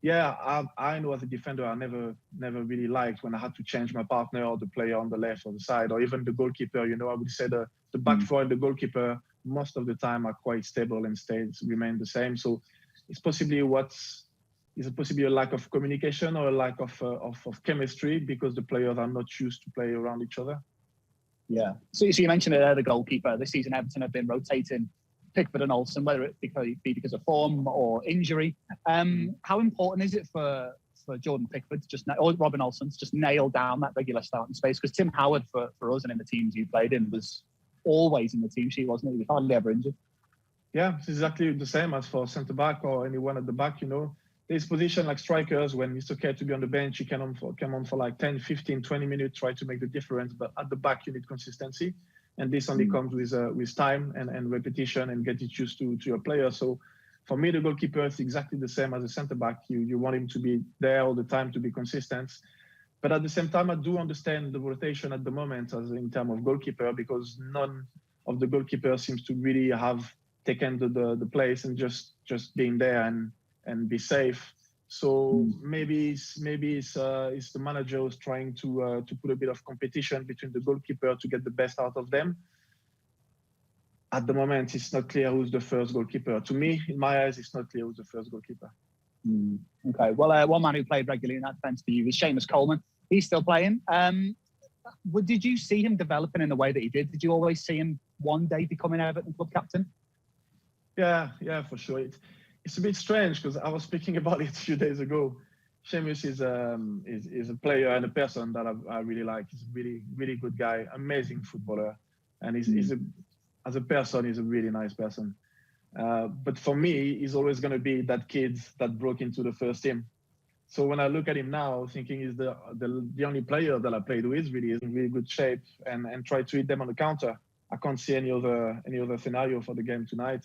yeah, I know as a defender, I never really liked when I had to change my partner or the player on the left or the side, or even the goalkeeper. You know, I would say the back four and the goalkeeper most of the time are quite stable and remain the same. So it's possibly a lack of communication or a lack of chemistry because the players are not used to play around each other. Yeah. So you mentioned it there, the goalkeeper. This season, Everton have been rotating Pickford and Olsen, whether it be because of form or injury. How important is it for Jordan Pickford or Robin Olsen to just nail down that regular starting space? Because Tim Howard for us and in the teams you played in was always in the team sheet, wasn't he? He was hardly ever injured. Yeah, it's exactly the same as for centre back or anyone at the back. You know, there's position like strikers when it's okay to be on the bench. You can come on for like 10, 15, 20 minutes, try to make the difference. But at the back, you need consistency. And this only comes with time and repetition and get it used to your player. So for me, the goalkeeper is exactly the same as a centre-back. You want him to be there all the time to be consistent. But at the same time, I do understand the rotation at the moment as in terms of goalkeeper because none of the goalkeepers seems to really have taken the place and just being there and be safe. So maybe it's the manager who's trying to put a bit of competition between the goalkeeper to get the best out of them. At the moment, it's not clear who's the first goalkeeper. To me, in my eyes, it's not clear who's the first goalkeeper. Okay. Well, one man who played regularly in that defence for you was Seamus Coleman. He's still playing. Did you see him developing in the way that he did? Did you always see him one day becoming Everton club captain? Yeah, for sure. It's a bit strange because I was speaking about it a few days ago. Seamus is a player and a person that I really like. He's a really, really good guy, amazing footballer. And as a person, he's a really nice person. But for me, he's always going to be that kid that broke into the first team. So when I look at him now, thinking he's the only player that I played with, really is in really good shape and try to hit them on the counter. I can't see any other scenario for the game tonight.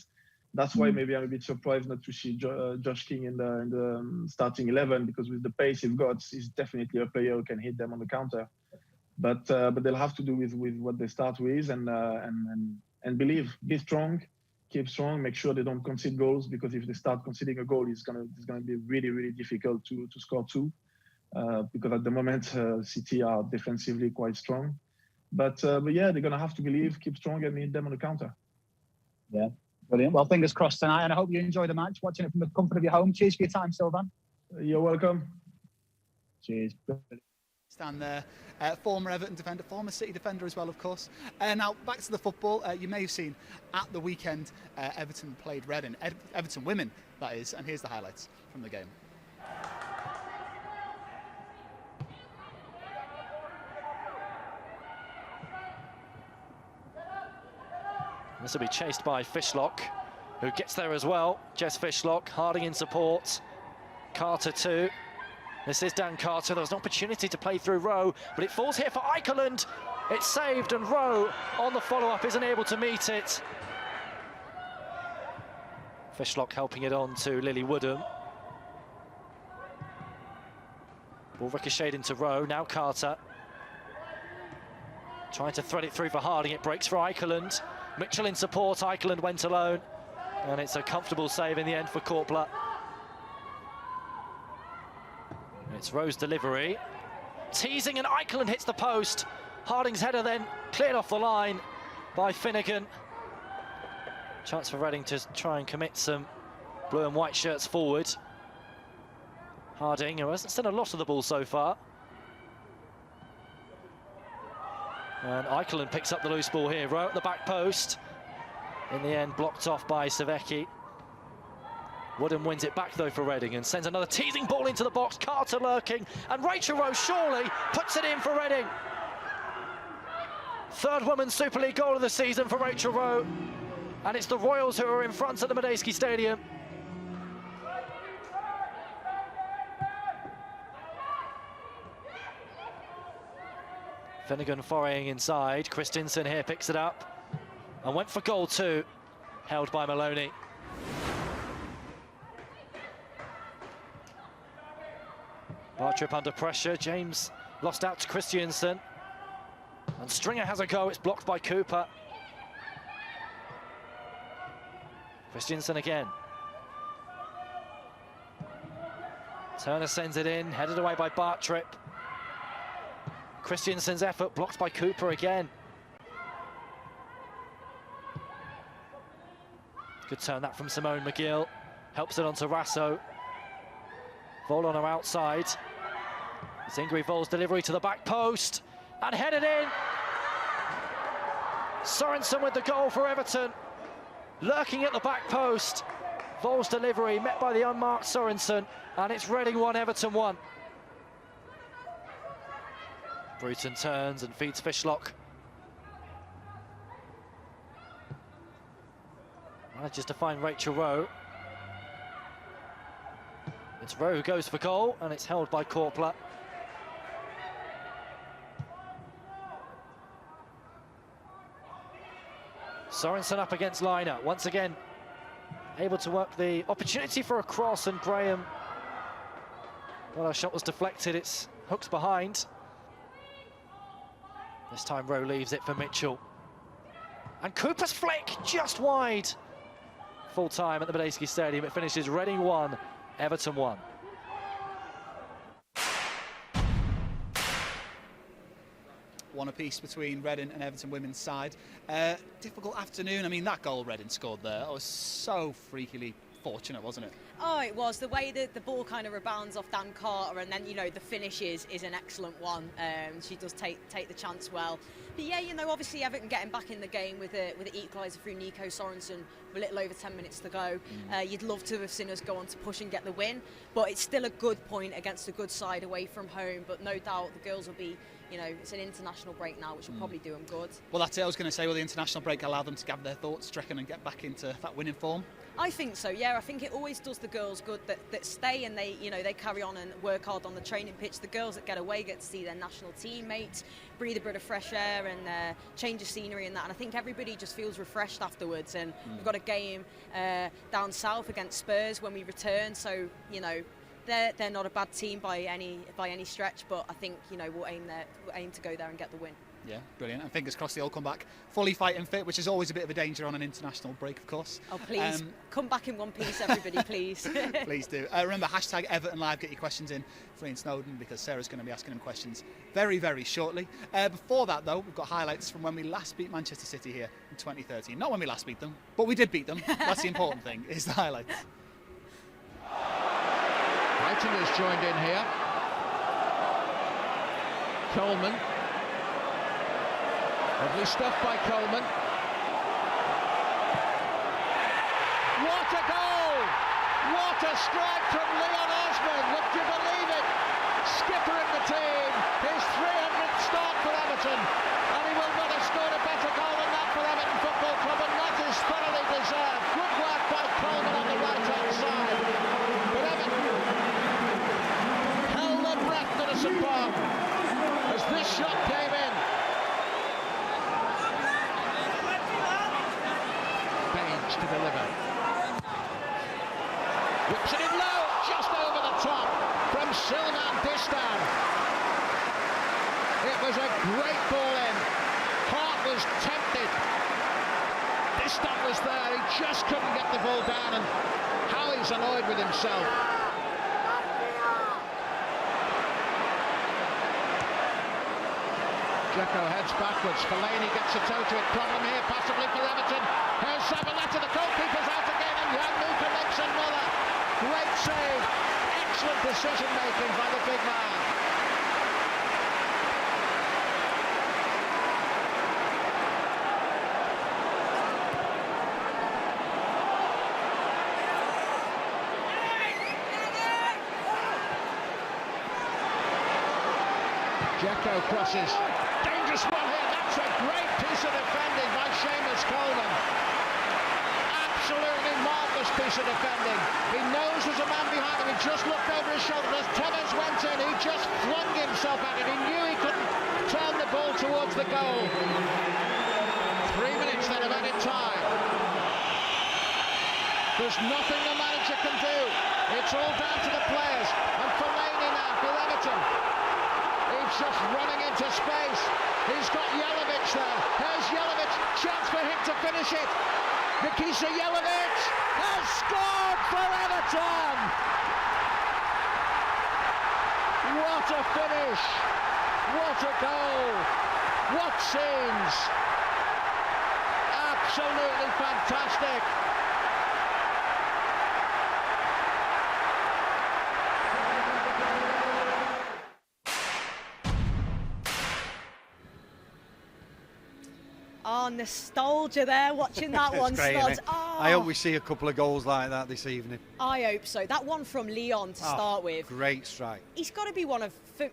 That's why maybe I'm a bit surprised not to see Josh King in the starting 11 because with the pace he's got, he's definitely a player who can hit them on the counter. But they'll have to do with what they start with and believe, be strong, keep strong, make sure they don't concede goals because if they start conceding a goal, it's gonna be really, really difficult to score two because at the moment City are defensively quite strong. But yeah, they're gonna have to believe, keep strong, and hit them on the counter. Yeah. Brilliant. Well, fingers crossed tonight, and I hope you enjoy the match, watching it from the comfort of your home. Cheers for your time, Sylvain. You're welcome. Cheers. Stand there, former Everton defender, former City defender as well, of course. Now, back to the football. You may have seen at the weekend, Everton played Reading, Everton women, that is, and here's the highlights from the game. This will be chased by Fishlock, who gets there as well. Jess Fishlock, Harding in support. Carter too. This is Dan Carter. There was an opportunity to play through Rowe, but it falls here for Eikeland. It's saved, and Rowe on the follow-up isn't able to meet it. Fishlock helping it on to Lily Woodham. Ball ricocheted into Rowe, now Carter. Trying to thread it through for Harding, it breaks for Eikeland. Mitchell in support, Eikeland went alone. And it's a comfortable save in the end for Korpler. It's Rowe's delivery. Teasing and Eikeland hits the post. Harding's header then cleared off the line by Finnegan. Chance for Reading to try and commit some blue and white shirts forward. Harding, who hasn't seen a lot of the ball so far. And Eikeland picks up the loose ball here. Rowe at the back post. In the end, blocked off by Savecki. Woodham wins it back though for Reading and sends another teasing ball into the box. Carter lurking, and Rachel Rowe surely puts it in for Reading. Third Women's Super League goal of the season for Rachel Rowe. And it's the Royals who are in front at the Medeski Stadium. Finnegan foraying inside. Christensen here picks it up and went for goal too, held by Maloney. Bartrip under pressure. James lost out to Christensen. And Stringer has a go. It's blocked by Cooper. Christensen again. Turner sends it in, headed away by Bartrip. Christensen's effort blocked by Cooper again. Good turn that from Simone McGill. Helps it onto Rasso. Vol on her outside. It's Ingrid Vol's delivery to the back post. And headed in. Sorensen with the goal for Everton. Lurking at the back post. Vol's delivery met by the unmarked Sorensen. And it's Reading 1, Everton 1. Bruton turns and feeds Fishlock. Manages to find Rachel Rowe. It's Rowe who goes for goal, and it's held by Korpler. Sorensen up against Liner. Once again, able to work the opportunity for a cross, and Graham, well, our shot was deflected. It's hooked behind. This time Rowe leaves it for Mitchell. And Cooper's flick just wide. Full time at the Medeski Stadium. It finishes Reading 1, Everton 1. One apiece between Reading and Everton women's side. Difficult afternoon. I mean, that goal Reading scored there, was so freakily fortunate, wasn't it? Oh, it was. The way that the ball kind of rebounds off Dan Carter, and then, you know, the finish is an excellent one. She does take the chance well. But yeah, you know, obviously Everton getting back in the game with an equaliser through Nico Sorensen with a little over 10 minutes to go. You'd love to have seen us go on to push and get the win, but it's still a good point against a good side away from home. But no doubt the girls will be, you know, it's an international break now, which will probably do them good. Well, that's it. I was going to say, will the international break allow them to gather their thoughts, do you reckon, and get back into that winning form? I think so, yeah. I think it always does the girls good that stay and they, you know, they carry on and work hard on the training pitch. The girls that get away get to see their national teammates, breathe a bit of fresh air and change of scenery and that. And I think everybody just feels refreshed afterwards. And we've got a game down south against Spurs when we return. So, you know, they're not a bad team by any stretch. But I think, you know, we'll aim to go there and get the win. Yeah, brilliant. And fingers crossed they all come back fully fighting fit, which is always a bit of a danger on an international break, of course. Oh, please, come back in one piece, everybody, please. Please do. Remember, hashtag Everton Live, get your questions in for Ian Snodin, because Sarah's going to be asking him questions very, very shortly. Before that, though, we've got highlights from when we last beat Manchester City here in 2013. Not when we last beat them, but we did beat them. That's the important thing, is the highlights. Brighton has joined in here. Coleman. Lovely stuff by Coleman. What a goal! What a strike from Leon Osborne! Would you believe it? Skipper in the team, his 300th start for Everton, and he will not have scored a better goal than that for Everton Football Club, and that is thoroughly deserved. Good work by Coleman on the right-hand side. But Everton held their breath, Goodison Park, as this shot came in. To deliver. Sylvan Distan. It was a great ball in. Hart was tempted. Distan was there, he just couldn't get the ball down, and how he's annoyed with himself. Dzeko heads backwards. Fellaini gets a toe to it. Problem here, possibly for Everton. Here's Zabaleta, the goalkeeper's out again, and Jan Luka makes another. Great save. Excellent decision making by the big man. Dzeko crosses. Dangerous one here. That's a great piece of defending by Seamus Coleman. Absolutely marvellous piece of defending. He knows there's a man behind him. He just looked over his shoulder. As Tevez went in, he just flung himself at it. He knew he couldn't turn the ball towards the goal. 3 minutes then of added time. There's nothing the manager can do. It's all down to the players. And Fellaini now for Everton. He's just running into space. He's got Jelavic there. Here's Jelavic. Chance for him to finish it. Nikisa Jelavic has scored for Everton. What a finish. What a goal. What scenes. Absolutely fantastic. Oh, nostalgia there, watching that one, Great, Snods. I hope we see a couple of goals like that this evening. I hope so. That one from Leon to start with. Great strike. He's got to be one of,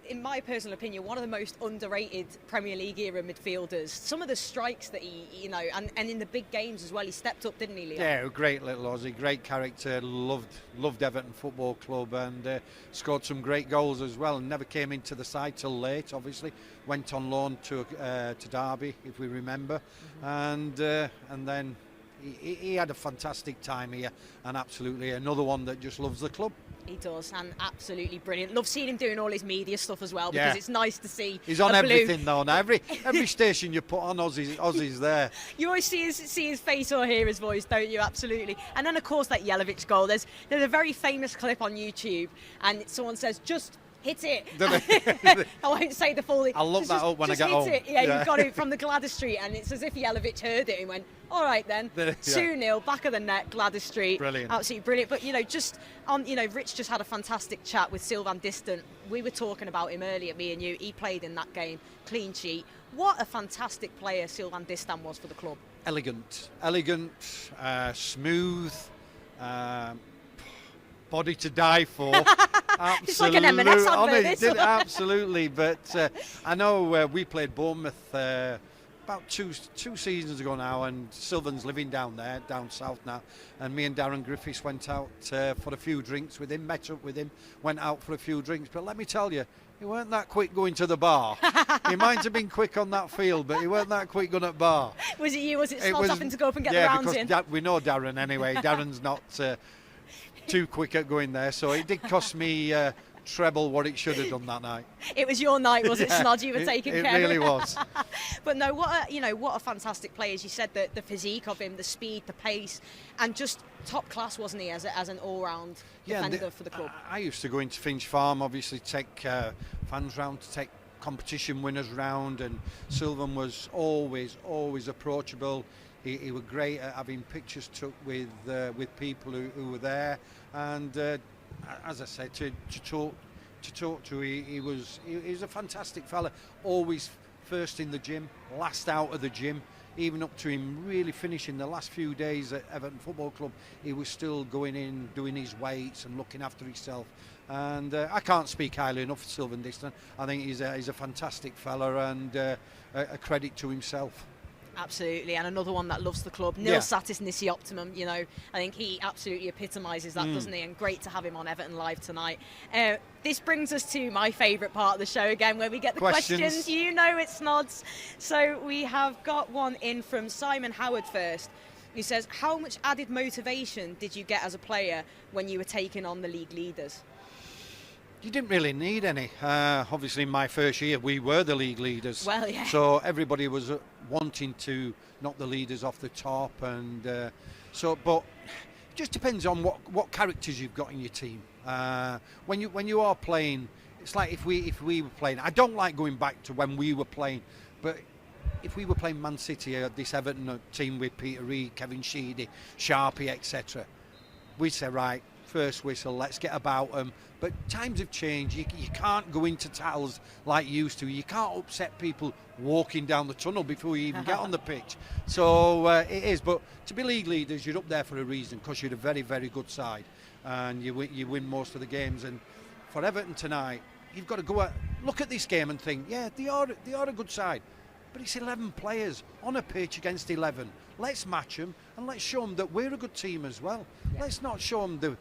in my personal opinion, one of the most underrated Premier League era midfielders. Some of the strikes that he, and in the big games as well, he stepped up, didn't he, Leon? Yeah, great little Aussie, great character, loved Everton Football Club, and scored some great goals as well, and never came into the side till late, obviously. Went on loan to Derby, if we remember, and then he had a fantastic time here, and absolutely another one that just loves the club. He does, and absolutely brilliant. Love seeing him doing all his media stuff as well, because it's nice to see. He's on everything though. Now every station you put on, Aussie's there. You always see his face or hear his voice, don't you? Absolutely. And then of course that Jelavic goal. There's a very famous clip on YouTube, and someone says, "Just hit it." I won't say the full thing. I'll look that up when I get home. Yeah, you've got it from the Gladys Street, and it's as if Jelavic heard it and went, all right then, 2-0, back of the net, Gladys Street. Brilliant. Absolutely brilliant. But, just on, Rich just had a fantastic chat with Sylvan Distan. We were talking about him earlier, me and you. He played in that game, clean sheet. What a fantastic player Sylvan Distan was for the club. Elegant, smooth, body to die for. Absolutely. It's like an M&S advert, absolutely. But I know we played Bournemouth about two seasons ago now, and Sylvan's living down south now, and me and Darren Griffiths went out for a few drinks with him, met up with him, went out for a few drinks. But let me tell you, he weren't that quick going to the bar. He might have been quick on that field, but he weren't that quick going at bar. Was it you? Was it Snods having to go up and get the rounds in? Yeah, because we know Darren anyway. Darren's not too quick at going there, so it did cost me treble what it should have done that night. It was your night, was it, Snods? You were taking care of it. It really was. But no, what a fantastic player. As you said, the physique of him, the speed, the pace, and just top class, wasn't he, as an all-round defender for the club? I used to go into Finch Farm, obviously take fans round, to take competition winners round, and Sylvan was always approachable. He was great at having pictures took with people who were there, and as I said, to talk to, he was a fantastic fella. Always first in the gym, last out of the gym. Even up to him really finishing the last few days at Everton Football Club, he was still going in, doing his weights and looking after himself. And I can't speak highly enough of Sylvan Distan. I think he's a fantastic fella, and a credit to himself. Absolutely, and another one that loves the club. Nil satis nisi optimum, I think he absolutely epitomises that, doesn't he? And great to have him on Everton Live tonight. This brings us to my favourite part of the show again, where we get the questions. You know it's Snods. So we have got one in from Simon Howard first, who says, how much added motivation did you get as a player when you were taking on the league leaders? You didn't really need any. Obviously, in my first year, we were the league leaders. Well, yeah. So everybody was wanting to knock the leaders off the top, and but it just depends on what characters you've got in your team. When you are playing, it's like if we were playing. I don't like going back to when we were playing, but if we were playing Man City, this Everton team with Peter Reid, Kevin Sheedy, Sharpie, etc., we'd say, right, first whistle, let's get about them. But times have changed. You can't go into tackles like you used to. You can't upset people walking down the tunnel before you even get on the pitch. So it is. But to be league leaders, you're up there for a reason, because you're a very, very good side, and you win most of the games. And for Everton tonight, you've got to go look at this game and think, yeah, they are a good side. But it's 11 players on a pitch against 11. Let's match them, and let's show them that we're a good team as well. Yeah. Let's not show them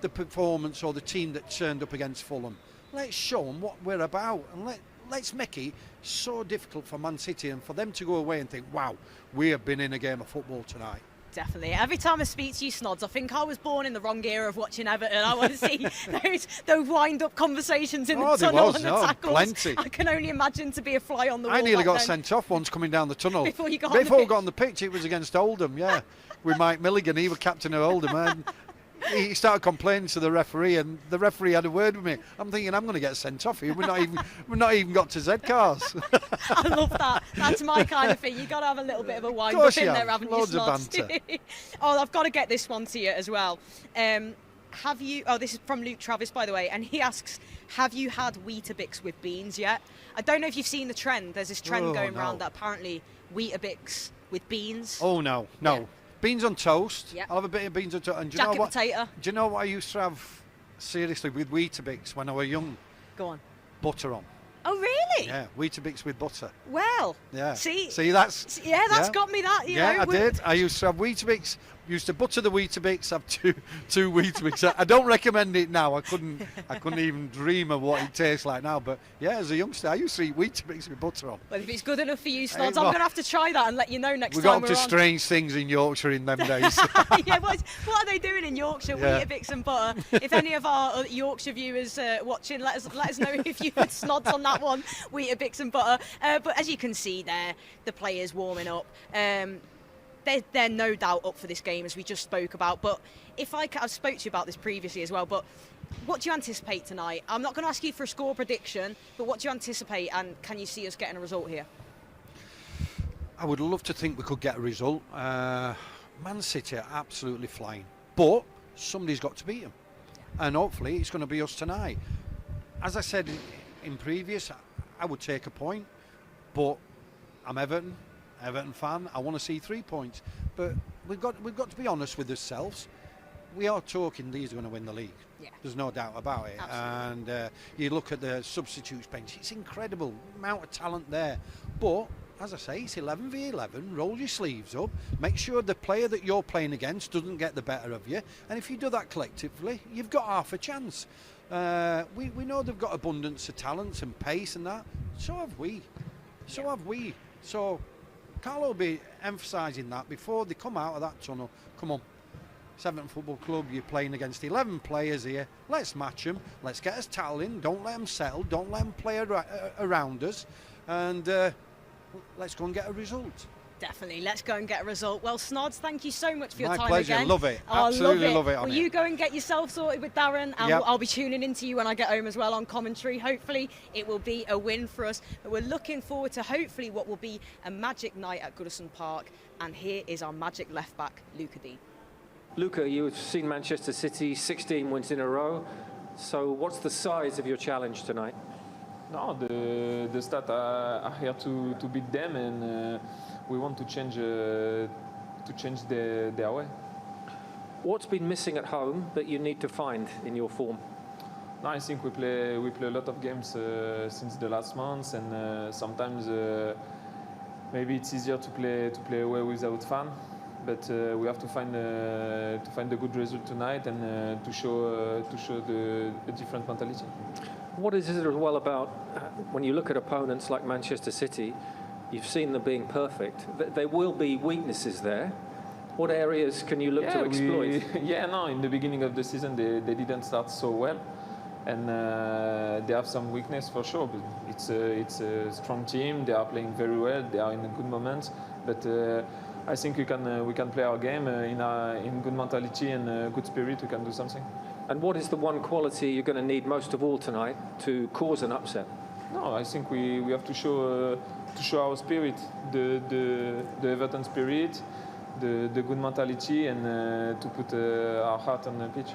the performance or the team that turned up against Fulham. Let's show them what we're about, and let's make it so difficult for Man City and for them to go away and think, wow, we have been in a game of football tonight. Definitely. Every time I speak to you, Snods, I think I was born in the wrong era of watching Everton. I want to see those wind-up conversations in the tunnel and the tackles. Plenty. I can only imagine to be a fly on the wall. I nearly got sent off once coming down the tunnel. Before we got on the pitch, it was against Oldham, yeah. With Mike Milligan, he was captain of Oldham, and he started complaining to the referee, and the referee had a word with me. I'm thinking, I'm going to get sent off here. We're not even got to Z cars. I love that. That's my kind of thing. You've got to have a little bit of a wind up in there, haven't you, Loads of Snods? banter. Oh, I've got to get this one to you as well. Have you? Oh, this is from Luke Travis, by the way, and he asks, have you had Weetabix with beans yet? I don't know if you've seen the trend. There's this trend going around that apparently Weetabix with beans. Oh no. Yeah. Beans on toast. Yep. I'll have a bit of beans on toast. And do Jacket you know what? potato. Do you know what I used to have seriously with Weetabix when I was young? Go on. Butter on. Oh really? Yeah, Weetabix with butter. Well. Yeah. See that's. Yeah, that's got me that. You know, I did. I used to have Weetabix. Used to butter the Weetabix. Have two Weetabix. I don't recommend it now. I couldn't even dream of what it tastes like now. But yeah, as a youngster, I used to eat Weetabix with butter on. Well, if it's good enough for you, Snods, I'm going to have to try that and let you know next time. We got up to strange things in Yorkshire in them days. Yeah, what are they doing in Yorkshire? Weetabix and butter. If any of our Yorkshire viewers watching, let us know if you had Snods on that one. Weetabix and butter. But as you can see there, the players warming up. They're no doubt up for this game, as we just spoke about. But I've spoke to you about this previously as well, but what do you anticipate tonight? I'm not going to ask you for a score prediction, but what do you anticipate, and can you see us getting a result here? I would love to think we could get a result. Man City are absolutely flying, but somebody's got to beat them, and hopefully it's going to be us tonight. As I said in previous, I would take a point, but I'm Everton fan. I want to see 3 points, but we've got to be honest with ourselves. We are talking these are going to win the league. Yeah. There's no doubt about it. Absolutely. And you look at the substitutes bench; it's incredible amount of talent there. But as I say, it's 11 v 11. Roll your sleeves up. Make sure the player that you're playing against doesn't get the better of you. And if you do that collectively, you've got half a chance. We know they've got abundance of talent and pace and that. So have we. So Carlo will be emphasising that before they come out of that tunnel. Come on, Everton Football Club, you're playing against 11 players here. Let's match them. Let's get us tackling. Don't let them settle. Don't let them play around us. And let's go and get a result. Definitely, let's go and get a result. Well, Snods, thank you so much for your time My pleasure, again. love it. Absolutely love it. Well, you go and get yourself sorted with Darren, and I'll be tuning into you when I get home as well on commentary. Hopefully, it will be a win for us. But we're looking forward to hopefully what will be a magic night at Goodison Park. And here is our magic left back, Luca D. Luca, you've seen Manchester City 16 wins in a row. So what's the size of your challenge tonight? No, the stats are here to beat them, and we want to change their way. What's been missing at home that you need to find in your form? No, I think we play a lot of games since the last months, and sometimes maybe it's easier to play away without fans. But we have to find a good result tonight and to show the different mentality. What is it as well about when you look at opponents like Manchester City? You've seen them being perfect. There will be weaknesses there. What areas can you look to exploit? In the beginning of the season they didn't start so well, and they have some weakness for sure. But it's a strong team. They are playing very well. They are in a good moment. But I think we can play our game in good mentality and good spirit. We can do something. And what is the one quality you're going to need most of all tonight to cause an upset? No, I think we have to show our spirit, the Everton spirit, the good mentality, and to put our heart on the pitch.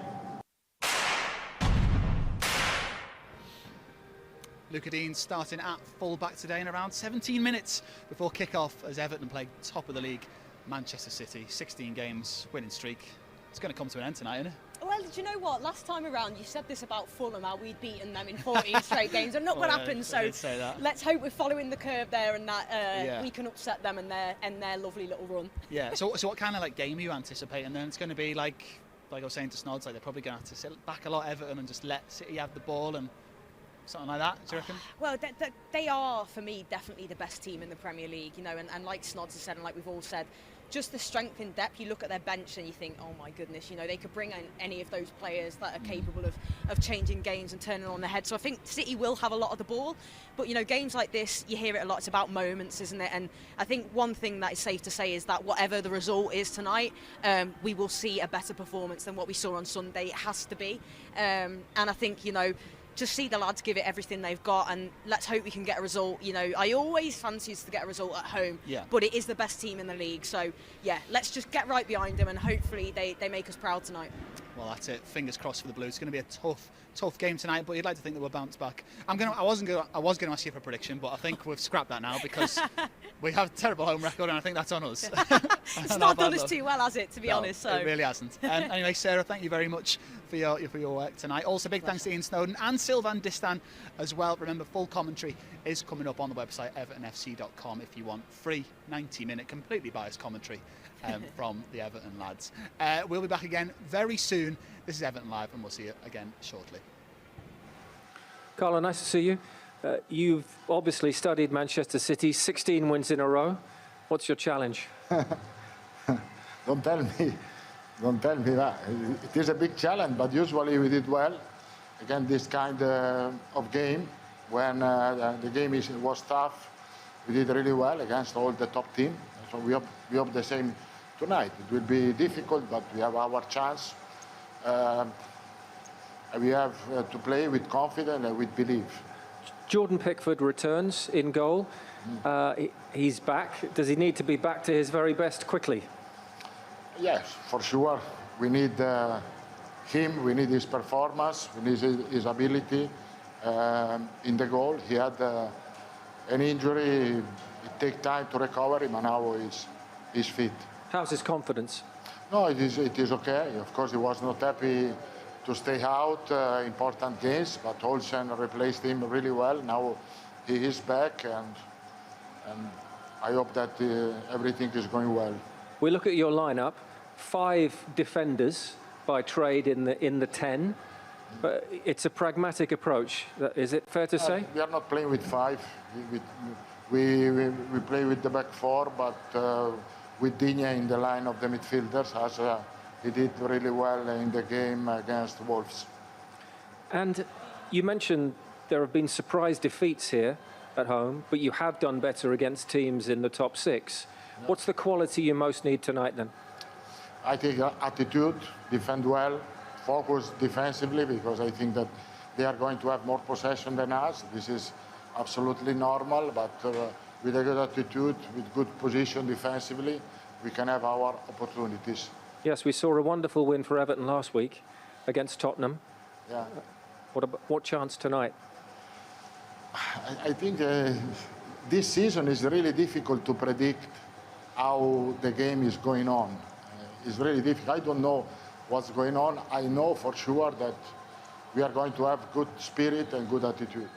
Luca Dean starting at full-back today in around 17 minutes before kick-off as Everton play top of the league, Manchester City. 16 games, winning streak. It's going to come to an end tonight, isn't it? Well, do you know what? Last time around, you said this about Fulham, how we'd beaten them in 14 straight games, and look what happened. So let's hope we're following the curve there, and that we can upset them and their lovely little run. Yeah. So what kind of like game are you anticipating? Then it's going to be like I was saying to Snods, like they're probably going to have to sit back a lot, Everton, and just let City have the ball and something like that. Do you reckon? Well, they are for me definitely the best team in the Premier League. You know, and like Snods has said, and like we've all said, just the strength in depth. You look at their bench and you think, oh my goodness, you know, they could bring in any of those players that are capable of changing games and turning on their head. So I think City will have a lot of the ball, but you know, games like this, you hear it a lot. It's about moments, isn't it? And I think one thing that is safe to say is that whatever the result is tonight, we will see a better performance than what we saw on Sunday. It has to be, and I think, you know, just see the lads give it everything they've got, and let's hope we can get a result. You know, I always fancy us to get a result at home, but it is the best team in the league. So, yeah, let's just get right behind them, and hopefully they make us proud tonight. Well, that's it. Fingers crossed for the Blues. It's going to be a tough game tonight, but you'd like to think that we'll bounce back. I was going to ask you for a prediction, but I think we've scrapped that now because we have a terrible home record, and I think that's on us. It's not done us too well, has it? To be honest, so it really hasn't. Anyway, Sarah, thank you very much for your work tonight. Also, big thanks to Ian Snodin and Sylvain Distan as well. Remember, full commentary is coming up on the website evertonfc.com if you want free 90-minute completely biased commentary from the Everton lads. We'll be back again very soon. This is Everton Live, and we'll see you again shortly. Carlo, nice to see you. You've obviously studied Manchester City, 16 wins in a row. What's your challenge? Don't tell me that. It is a big challenge, but usually we did well. Again, this kind of game, when the game was tough, we did really well against all the top team. So we hope the same tonight. It will be difficult, but we have our chance. We have to play with confidence and with belief. Jordan Pickford returns in goal. He's back. Does he need to be back to his very best quickly? Yes, for sure. We need him. We need his performance. We need his ability in the goal. He had an injury. It takes time to recover him, and now he's fit. How's his confidence? No, it is okay. Of course, he was not happy to stay out important games, but Olsen replaced him really well. Now he is back, and I hope that everything is going well. We look at your lineup: 5 defenders by trade in the 10. But it's a pragmatic approach. Is it fair to say? We are not playing with 5. We play with the back 4, but with Digne in the line of the midfielders, as he did really well in the game against Wolves. And you mentioned there have been surprise defeats here at home, but you have done better against teams in the top 6. Yeah. What's the quality you most need tonight then? I think attitude, defend well, focus defensively, because I think that they are going to have more possession than us. This is absolutely normal, but with a good attitude, with good position defensively, we can have our opportunities. Yes, we saw a wonderful win for Everton last week against Tottenham. Yeah. What chance tonight? I think this season is really difficult to predict how the game is going on. It's really difficult. I don't know what's going on. I know for sure that we are going to have good spirit and good attitude.